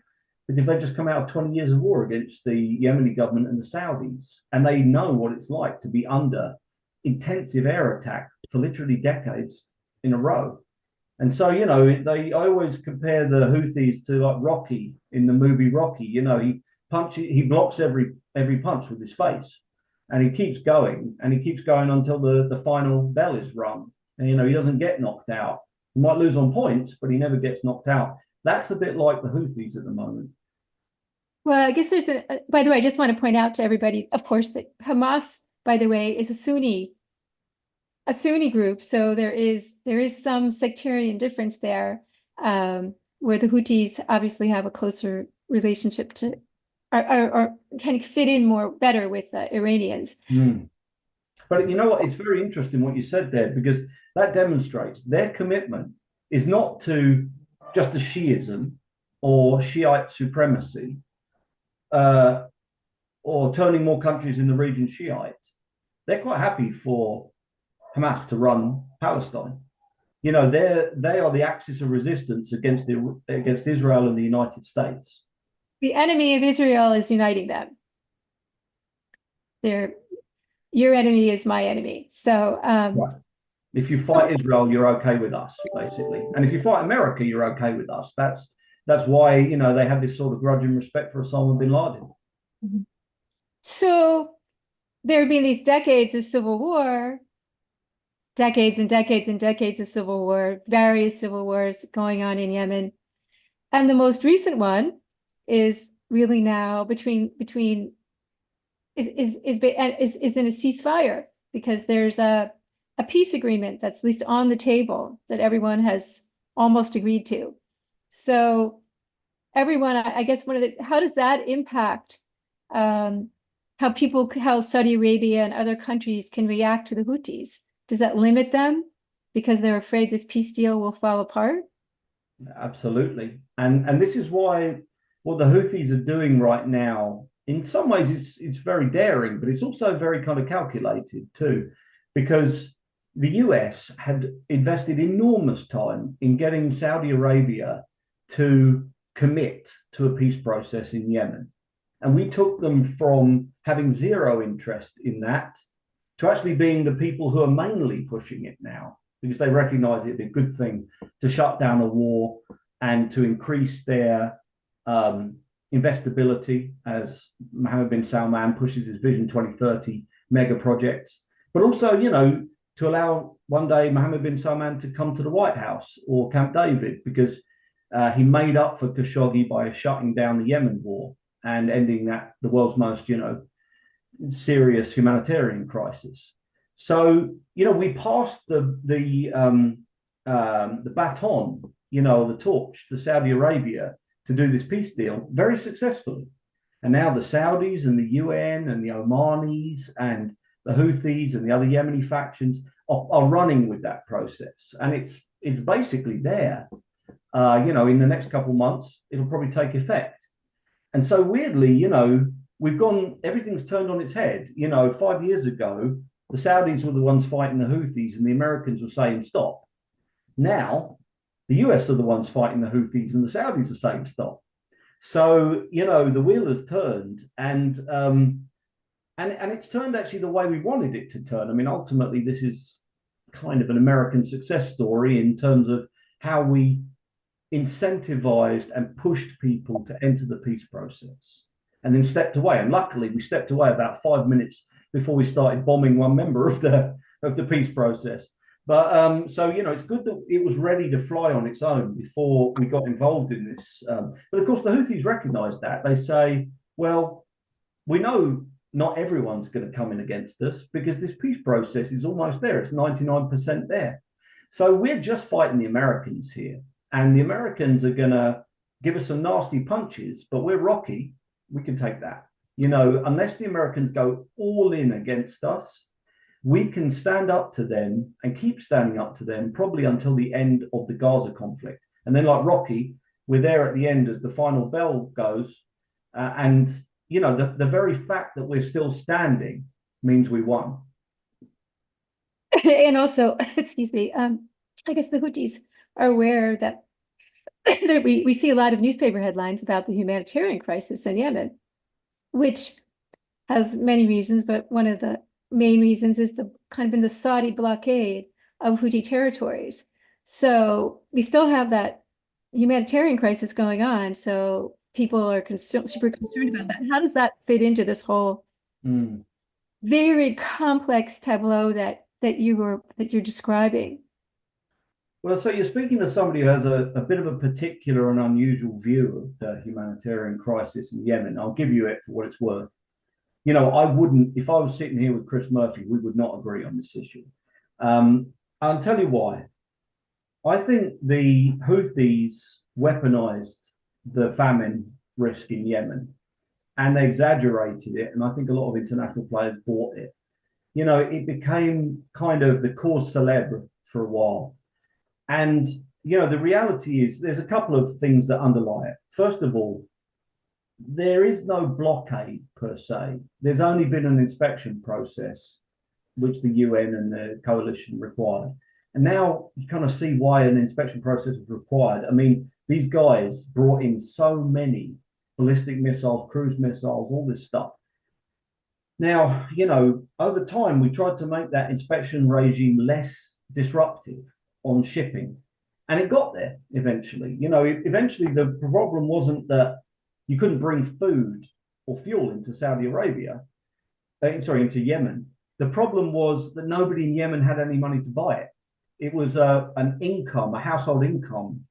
[SPEAKER 3] Because they've just come out of 20 years of war against the Yemeni government and the Saudis, and they know what it's like to be under intensive air attack for literally decades in a row. And so, I always compare the Houthis to like Rocky in the movie Rocky. He blocks every punch with his face, and he keeps going until the final bell is rung. And he doesn't get knocked out. He might lose on points, but he never gets knocked out. That's a bit like the Houthis at the moment.
[SPEAKER 2] Well, I guess by the way, I just want to point out to everybody, of course, that Hamas, by the way, is a Sunni group. So there is some sectarian difference there, where the Houthis obviously have a closer relationship to, or kind of fit in better with the Iranians.
[SPEAKER 3] Mm. But you know what? It's very interesting what you said there, because that demonstrates their commitment is not to just a Shiism or Shiite supremacy, or turning more countries in the region Shiite. They're quite happy for Hamas to run Palestine. They are the axis of resistance against Israel and the United States.
[SPEAKER 2] The enemy of Israel is uniting them. Your enemy is my enemy. So
[SPEAKER 3] right. If you fight Israel, you're okay with us, basically. And if you fight America, you're okay with us. That's why they have this sort of grudging respect for Osama bin Laden.
[SPEAKER 2] So there have been these decades of civil war, decades and decades and decades of civil war, various civil wars going on in Yemen. And the most recent one is really now is in a ceasefire, because there's a peace agreement that's at least on the table that everyone has almost agreed to. So everyone, I guess how does that impact how Saudi Arabia and other countries can react to the Houthis? Does that limit them because they're afraid this peace deal will fall apart?
[SPEAKER 3] Absolutely. And this is why what the Houthis are doing right now, in some ways it's very daring, but it's also very kind of calculated too, because the US had invested enormous time in getting Saudi Arabia to commit to a peace process in Yemen. And we took them from having zero interest in that to actually being the people who are mainly pushing it now, because they recognize it'd be a good thing to shut down a war and to increase their investability as Mohammed bin Salman pushes his Vision 2030 mega projects, but also, to allow one day Mohammed bin Salman to come to the White House or Camp David, because he made up for Khashoggi by shutting down the Yemen war and ending the world's most, serious humanitarian crisis. So, we passed the baton, the torch to Saudi Arabia to do this peace deal very successfully. And now the Saudis and the UN and the Omanis and the Houthis and the other Yemeni factions are running with that process. And it's basically there. In the next couple of months, it'll probably take effect. And so weirdly, everything's turned on its head. 5 years ago, the Saudis were the ones fighting the Houthis and the Americans were saying stop. Now, the US are the ones fighting the Houthis and the Saudis are saying stop. So, the wheel has turned, and it's turned actually the way we wanted it to turn. I mean, ultimately, this is kind of an American success story in terms of how we incentivized and pushed people to enter the peace process and then stepped away. And luckily, we stepped away about 5 minutes before we started bombing one member of the peace process. But so, it's good that it was ready to fly on its own before we got involved in this. But of course, the Houthis recognize that. They say, well, we know not everyone's going to come in against us because this peace process is almost there. It's 99% there. So we're just fighting the Americans here. And the Americans are going to give us some nasty punches, but we're rocky. We can take that. Unless the Americans go all in against us, we can stand up to them and keep standing up to them probably until the end of the Gaza conflict. And then, like Rocky, we're there at the end as the final bell goes. The very fact that we're still standing means we won.
[SPEAKER 2] And also, excuse me, I guess the Houthis are aware that we see a lot of newspaper headlines about the humanitarian crisis in Yemen, which has many reasons, but one of the main reasons is the kind of in the Saudi blockade of Houthi territories. So we still have that humanitarian crisis going on. So people are super concerned about that. How does that fit into this whole very complex tableau that you're describing?
[SPEAKER 3] Well, so you're speaking to somebody who has a bit of a particular and unusual view of the humanitarian crisis in Yemen. I'll give you it for what it's worth. I wouldn't, if I was sitting here with Chris Murphy, we would not agree on this issue. I'll tell you why. I think the Houthis weaponized the famine risk in Yemen and they exaggerated it. And I think a lot of international players bought it. It became kind of the cause célèbre for a while. And, the reality is there's a couple of things that underlie it. First of all, there is no blockade per se. There's only been an inspection process, which the UN and the coalition required. And now you kind of see why an inspection process was required. I mean, these guys brought in so many ballistic missiles, cruise missiles, all this stuff. Now, over time, we tried to make that inspection regime less disruptive on shipping. And it got there eventually. Eventually the problem wasn't that you couldn't bring food or fuel into Saudi Arabia, into Yemen. The problem was that nobody in Yemen had any money to buy it. It was a household income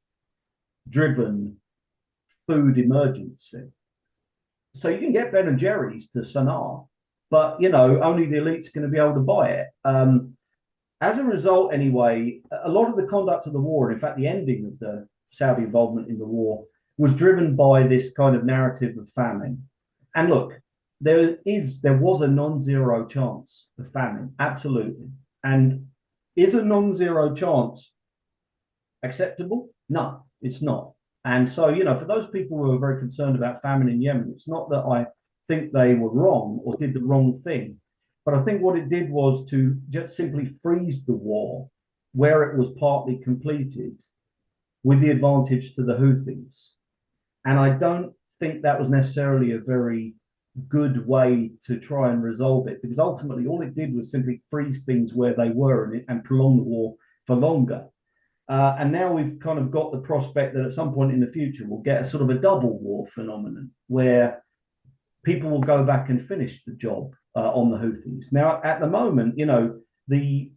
[SPEAKER 3] driven food emergency. So you can get Ben and Jerry's to Sana'a, but only the elites are going to be able to buy it. As a result, anyway, a lot of the conduct of the war, and in fact, the ending of the Saudi involvement in the war, was driven by this kind of narrative of famine. And look, there was a non-zero chance of famine, absolutely. And is a non-zero chance acceptable? No, it's not. And so, for those people who are very concerned about famine in Yemen, it's not that I think they were wrong or did the wrong thing, but I think what it did was to just simply freeze the war where it was partly completed with the advantage to the Houthis. And I don't think that was necessarily a very good way to try and resolve it, because ultimately all it did was simply freeze things where they were and prolong the war for longer. And now we've kind of got the prospect that at some point in the future we'll get a sort of a double war phenomenon where people will go back and finish the job on the Houthis. Now, at the moment, the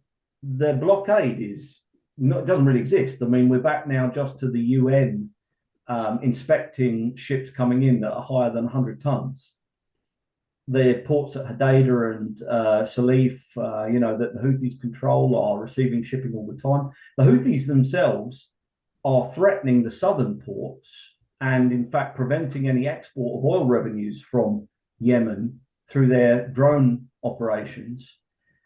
[SPEAKER 3] blockade doesn't really exist. I mean, we're back now just to the UN inspecting ships coming in that are higher than 100 tons. The ports at Hodeidah and Salif, that the Houthis control, are receiving shipping all the time. The Houthis themselves are threatening the southern ports and, in fact, preventing any export of oil revenues from Yemen through their drone operations.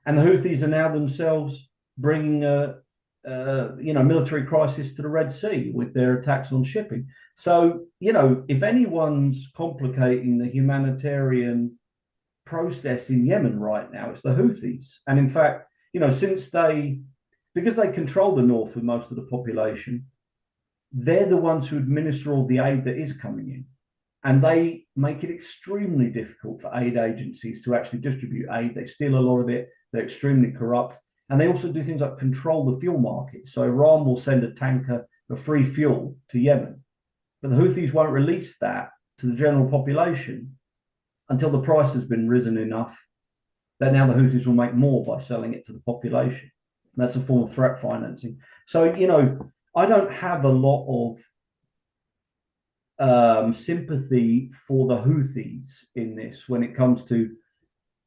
[SPEAKER 3] And the Houthis are now themselves bringing a military crisis to the Red Sea with their attacks on shipping. So, if anyone's complicating the humanitarian process in Yemen right now, it's the Houthis. And in fact, because they control the north with most of the population, they're the ones who administer all the aid that is coming in. And they make it extremely difficult for aid agencies to actually distribute aid. They steal a lot of it. They're extremely corrupt. And they also do things like control the fuel market. So Iran will send a tanker of free fuel to Yemen, but the Houthis won't release that to the general population until the price has been risen enough that now the Houthis will make more by selling it to the population. And that's a form of threat financing. So, I don't have a lot of sympathy for the Houthis in this when it comes to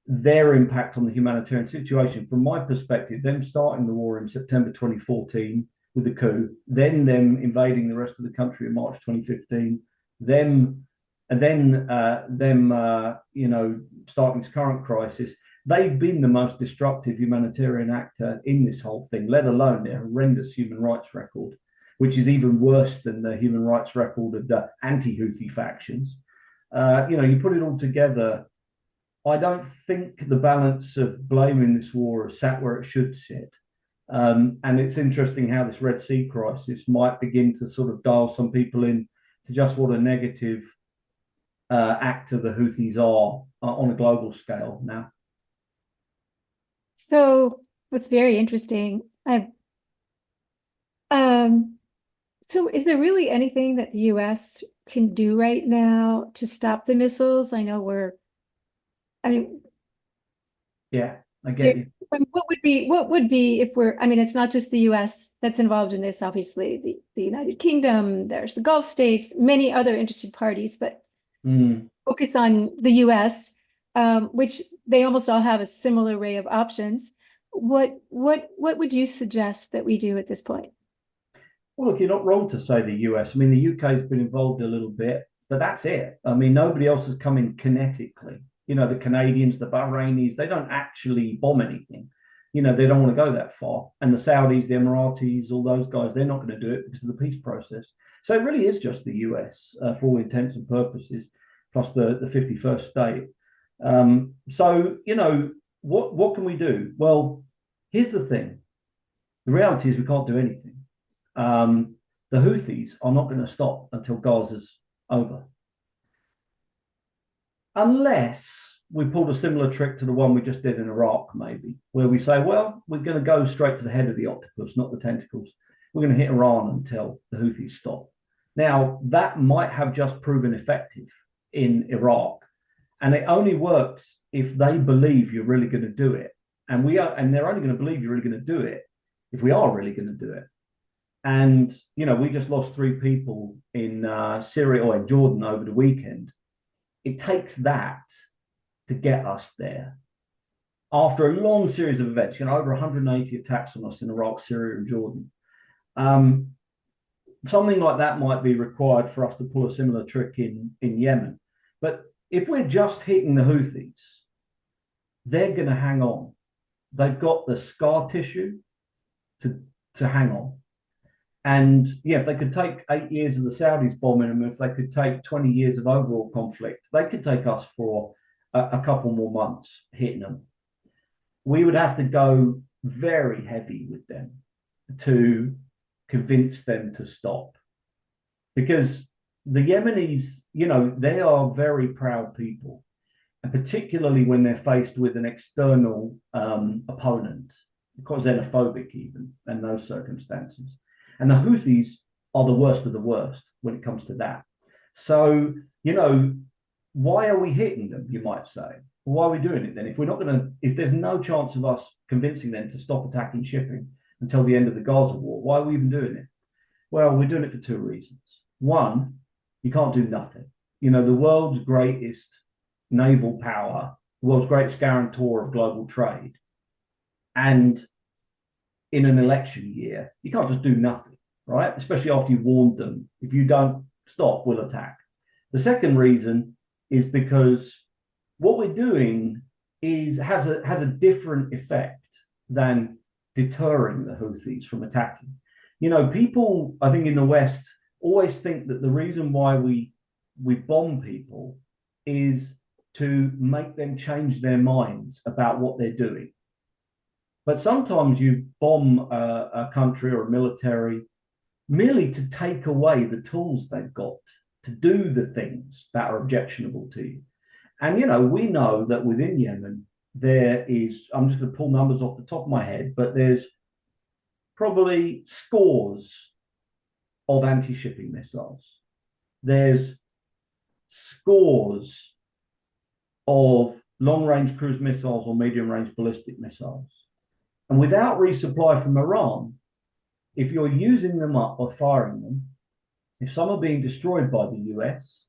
[SPEAKER 3] their impact on the humanitarian situation. From my perspective, them starting the war in September 2014 with the coup, then them invading the rest of the country in March 2015, them starting this current crisis, they've been the most destructive humanitarian actor in this whole thing, let alone their horrendous human rights record, which is even worse than the human rights record of the anti-Houthi factions. You put it all together, I don't think the balance of blame in this war is sat where it should sit. And it's interesting how this Red Sea crisis might begin to sort of dial some people in to just what a negative actor the Houthis are on a global scale now.
[SPEAKER 2] So what's very interesting, so is there really anything that the U.S. can do right now to stop the missiles?
[SPEAKER 3] Yeah, I get you.
[SPEAKER 2] What would be if it's not just the U.S. that's involved in this, obviously, the United Kingdom, there's the Gulf states, many other interested parties, but focus on the U.S., which they almost all have a similar array of options. What would you suggest that we do at this point?
[SPEAKER 3] Well, look, you're not wrong to say the US. I mean, the UK has been involved a little bit, but that's it. I mean, nobody else has come in kinetically. The Canadians, the Bahrainis, they don't actually bomb anything. They don't want to go that far. And the Saudis, the Emiratis, all those guys, they're not going to do it because of the peace process. So it really is just the US for all intents and purposes, plus the 51st state. What can we do? Well, here's the thing. The reality is we can't do anything. The Houthis are not going to stop until Gaza's over. Unless we pulled a similar trick to the one we just did in Iraq, maybe, where we say, well, we're going to go straight to the head of the octopus, not the tentacles. We're going to hit Iran until the Houthis stop. Now, that might have just proven effective in Iraq, and it only works if they believe you're really going to do it. and they're only going to believe you're really going to do it if we are really going to do it. And we just lost 3 people in Syria or in Jordan over the weekend. It takes that to get us there. After a long series of events, over 180 attacks on us in Iraq, Syria, and Jordan. Something like that might be required for us to pull a similar trick in Yemen. But if we're just hitting the Houthis, they're going to hang on. They've got the scar tissue to hang on. And if they could take 8 years of the Saudis bombing them, if they could take 20 years of overall conflict, they could take us for a couple more months hitting them. We would have to go very heavy with them to convince them to stop. Because the Yemenis, they are very proud people. And particularly when they're faced with an external opponent, quite xenophobic even in those circumstances. And the Houthis are the worst of the worst when it comes to that. So, why are we hitting them, you might say? Why are we doing it then? If there's no chance of us convincing them to stop attacking shipping until the end of the Gaza war, why are we even doing it? Well, we're doing it for 2 reasons. One, you can't do nothing. The world's greatest naval power, the world's greatest guarantor of global trade, and in an election year, you can't just do nothing, right? Especially after you warned them. If you don't stop, we'll attack. The second reason is because what we're doing has a different effect than deterring the Houthis from attacking. People, I think in the West, always think that the reason why we bomb people is to make them change their minds about what they're doing. But sometimes you bomb a country or a military merely to take away the tools they've got to do the things that are objectionable to you. And, we know that within Yemen, there is, I'm just going to pull numbers off the top of my head, but there's probably scores of anti-shipping missiles. There's scores of long-range cruise missiles or medium-range ballistic missiles. And without resupply from Iran, if you're using them up or firing them, if some are being destroyed by the US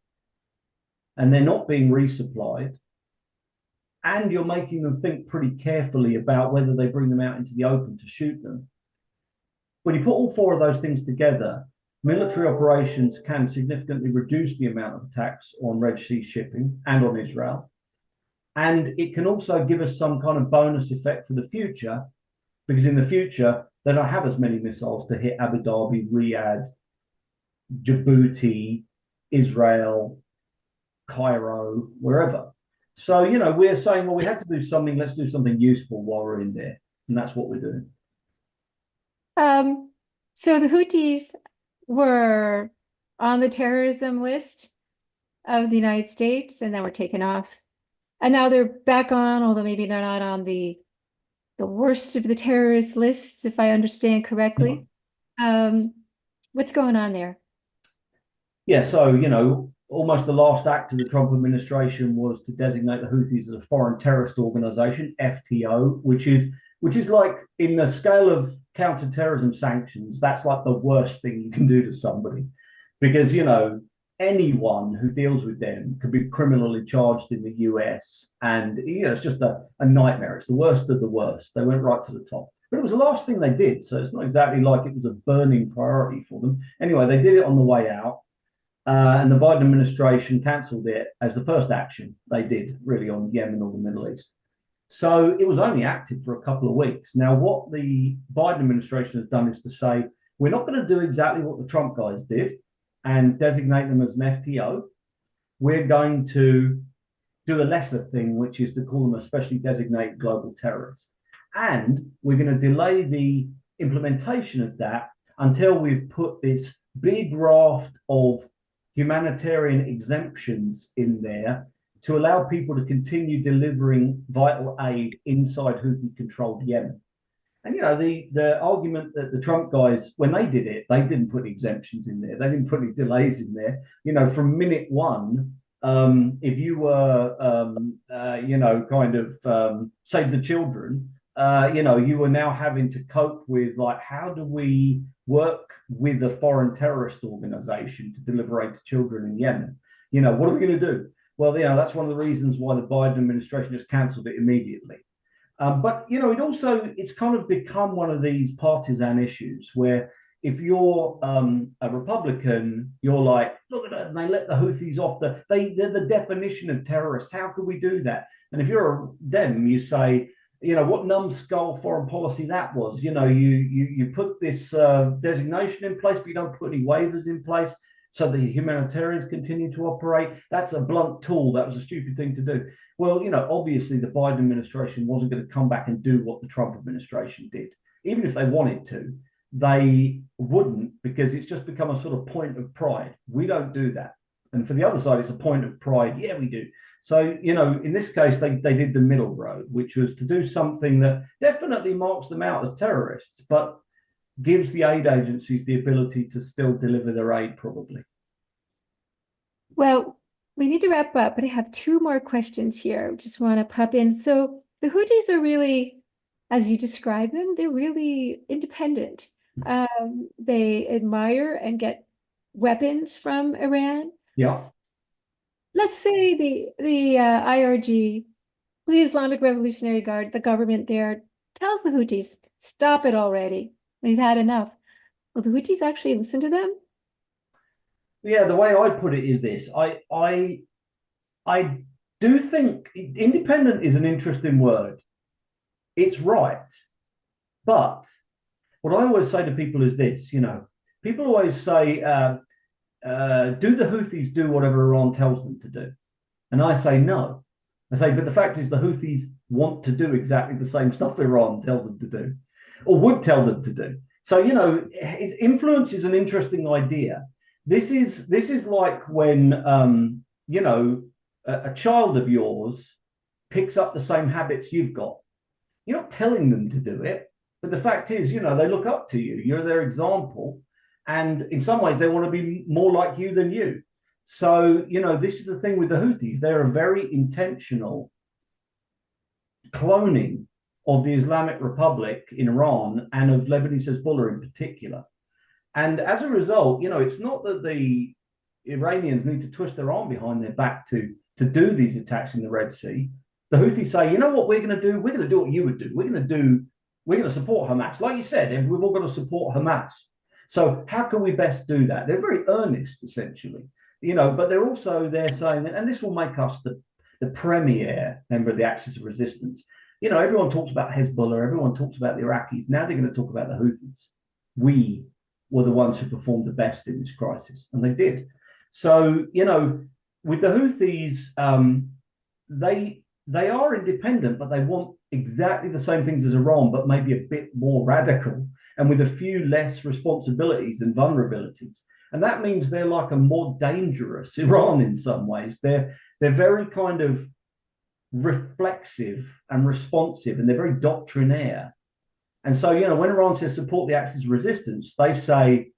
[SPEAKER 3] and they're not being resupplied, and you're making them think pretty carefully about whether they bring them out into the open to shoot them, when you put all 4 of those things together, military operations can significantly reduce the amount of attacks on Red Sea shipping and on Israel. And it can also give us some kind of bonus effect for the future, because in the future, they don't have as many missiles to hit Abu Dhabi, Riyadh, Djibouti, Israel, Cairo, wherever. So, we're saying, well, we have to do something. Let's do something useful while we're in there. And that's what we're doing.
[SPEAKER 2] So the Houthis were on the terrorism list of the United States, and then were taken off. And now they're back on, although maybe they're not on the worst of the terrorist lists, if I understand correctly. What's going on there?
[SPEAKER 3] Yeah, so, almost the last act of the Trump administration was to designate the Houthis as a foreign terrorist organization, FTO, which is like, in the scale of counterterrorism sanctions, that's like the worst thing you can do to somebody. Because, anyone who deals with them could be criminally charged in the US. And, it's just a nightmare. It's the worst of the worst. They went right to the top. But it was the last thing they did. So it's not exactly like it was a burning priority for them. Anyway, they did it on the way out. And the Biden administration cancelled it as the first action they did, really, on Yemen or the Middle East. So it was only active for a couple of weeks. Now, what the Biden administration has done is to say, we're not going to do exactly what the Trump guys did and designate them as an FTO. We're going to do a lesser thing, which is to call them a specially designated global terrorist. And we're going to delay the implementation of that until we've put this big raft of humanitarian exemptions in there to allow people to continue delivering vital aid inside Houthi-controlled Yemen. And, the argument that the Trump guys, when they did it, they didn't put exemptions in there. They didn't put any delays in there. From minute one, if you were, save the children, you were now having to cope with, like, how do we work with a foreign terrorist organization to deliver aid to children in Yemen? What are we going to do? Well, that's one of the reasons why the Biden administration just cancelled it immediately. But it's kind of become one of these partisan issues where if you're a Republican, you're like, look at them, they let the Houthis off they're the definition of terrorists. How could we do that? And if you're a Dem, you say, what numbskull foreign policy that was. You put this designation in place, but you don't put any waivers in place so the humanitarians continue to operate. That's a blunt tool. That was a stupid thing to do. Well, obviously the Biden administration wasn't going to come back and do what the Trump administration did. Even if they wanted to, they wouldn't, because it's just become a sort of point of pride. We don't do that. And for the other side, it's a point of pride. Yeah, we do. So, in this case, they did the middle road, which was to do something that definitely marks them out as terrorists, but gives the aid agencies the ability to still deliver their aid, probably.
[SPEAKER 2] Well, we need to wrap up, but I have two more questions here. I just want to pop in. So the Houthis are really, as you describe them, they're really independent. They admire and get weapons from Iran.
[SPEAKER 3] Yeah.
[SPEAKER 2] Let's say the IRG, the Islamic Revolutionary Guard, the government there, tells the Houthis, stop it already. We've had enough. Will the Houthis actually listen to them?
[SPEAKER 3] Yeah, the way I put it is this. I do think independent is an interesting word. It's right. But what I always say to people is this, people always say, do the Houthis do whatever Iran tells them to do? And I say no. I say, but the fact is the Houthis want to do exactly the same stuff Iran tells them to do, or would tell them to do. So, influence is an interesting idea. This is like when, a child of yours picks up the same habits you've got. You're not telling them to do it, but the fact is, they look up to you. You're their example. And in some ways, they want to be more like you than you. So, this is the thing with the Houthis. They're a very intentional cloning of the Islamic Republic in Iran and of Lebanese Hezbollah in particular. And as a result, it's not that the Iranians need to twist their arm behind their back to do these attacks in the Red Sea. The Houthis say, you know what we're going to do? We're going to do what you would do. We're going to support Hamas. Like you said, we've all got to support Hamas. So how can we best do that? They're very earnest, essentially, but they're saying, and this will make us the premier member of the Axis of Resistance. Everyone talks about Hezbollah, everyone talks about the Iraqis. Now they're going to talk about the Houthis. We were the ones who performed the best in this crisis, and they did. So, with the Houthis, they are independent, but they want exactly the same things as Iran, but maybe a bit more radical and with a few less responsibilities and vulnerabilities. And that means they're like a more dangerous Iran in some ways. They're very kind of reflexive and responsive, and they're very doctrinaire. And so, when Iran says support the Axis of Resistance, they say,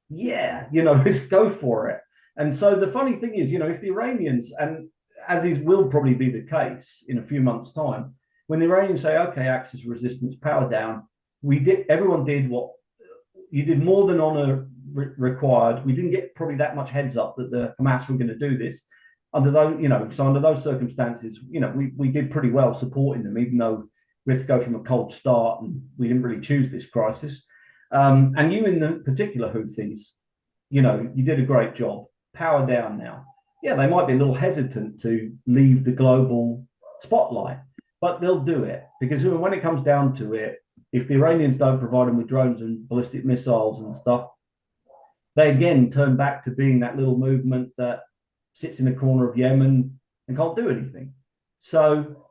[SPEAKER 3] yeah, let's go for it. And so the funny thing is, if the Iranians, and as will probably be the case in a few months' time, when the Iranians say, okay, Axis of Resistance, power down, everyone did what you did, more than honor required. We didn't get probably that much heads up that the Hamas were going to do this. Under those circumstances, we did pretty well supporting them, even though we had to go from a cold start and we didn't really choose this crisis. And you, in the particular Houthis, you did a great job. Power down now. Yeah, they might be a little hesitant to leave the global spotlight, but they'll do it, because when it comes down to it, if the Iranians don't provide them with drones and ballistic missiles and stuff, they again turn back to being that little movement that sits in a corner of Yemen and can't do anything. So,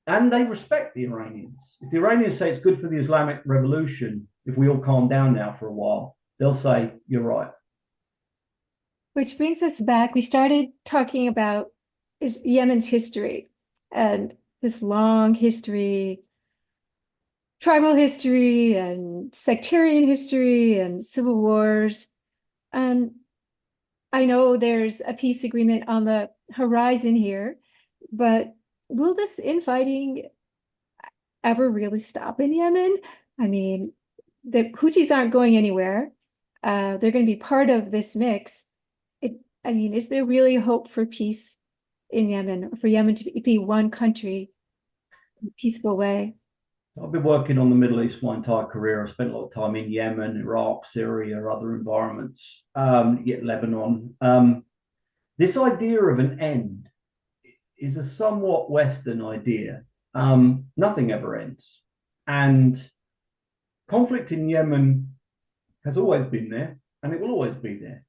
[SPEAKER 3] and they respect the Iranians. If the Iranians say it's good for the Islamic Revolution, if we all calm down now for a while, they'll say, you're right.
[SPEAKER 2] Which brings us back. We started talking about Yemen's history and this long history, tribal history and sectarian history and civil wars. And I know there's a peace agreement on the horizon here, but will this infighting ever really stop in Yemen? I mean, the Houthis aren't going anywhere. They're going to be part of this mix. I mean, is there really hope for peace in Yemen, for Yemen to be one country in a peaceful way?
[SPEAKER 3] I've been working on the Middle East my entire career. I spent a lot of time in Yemen, Iraq, Syria, other environments, yet Lebanon. This idea of an end is a somewhat Western idea. Nothing ever ends. And conflict in Yemen has always been there, and it will always be there.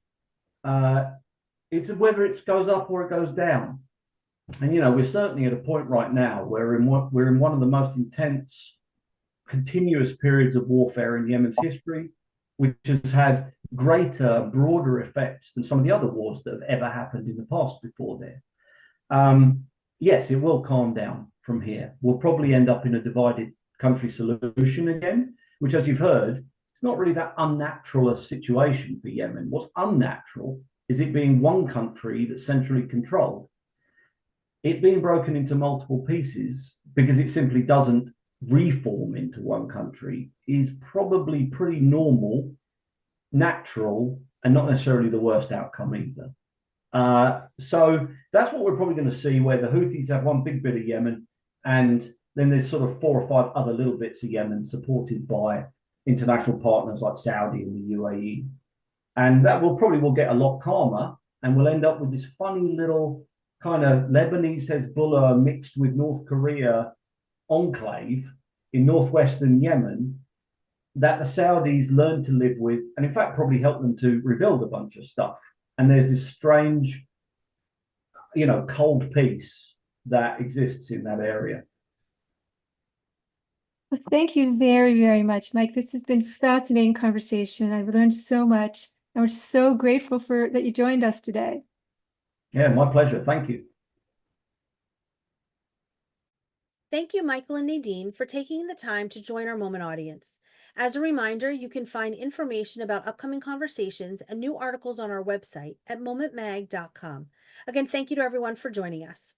[SPEAKER 3] It's whether it goes up or it goes down. And, we're certainly at a point right now where we're in one of the most intense continuous periods of warfare in Yemen's history, which has had greater, broader effects than some of the other wars that have ever happened in the past before there. Yes, it will calm down from here. We'll probably end up in a divided country solution again, which, as you've heard, it's not really that unnatural a situation for Yemen. What's unnatural is it being one country that's centrally controlled. It being broken into multiple pieces because it simply doesn't reform into one country is probably pretty normal, natural, and not necessarily the worst outcome either. So that's what we're probably going to see, where the Houthis have one big bit of Yemen, and then there's sort of 4 or 5 other little bits of Yemen supported by international partners like Saudi and the UAE. And that will get a lot calmer, and we'll end up with this funny little kind of Lebanese Hezbollah mixed with North Korea enclave in northwestern Yemen that the Saudis learned to live with, and in fact probably helped them to rebuild a bunch of stuff. And there's this strange, cold peace that exists in that area.
[SPEAKER 2] Well, thank you very, very much, Mike. This has been a fascinating conversation. I've learned so much, and we're so grateful that you joined us today.
[SPEAKER 3] Yeah, my pleasure. Thank you.
[SPEAKER 1] Thank you, Michael and Nadine, for taking the time to join our Moment audience. As a reminder, you can find information about upcoming conversations and new articles on our website at momentmag.com. Again, thank you to everyone for joining us.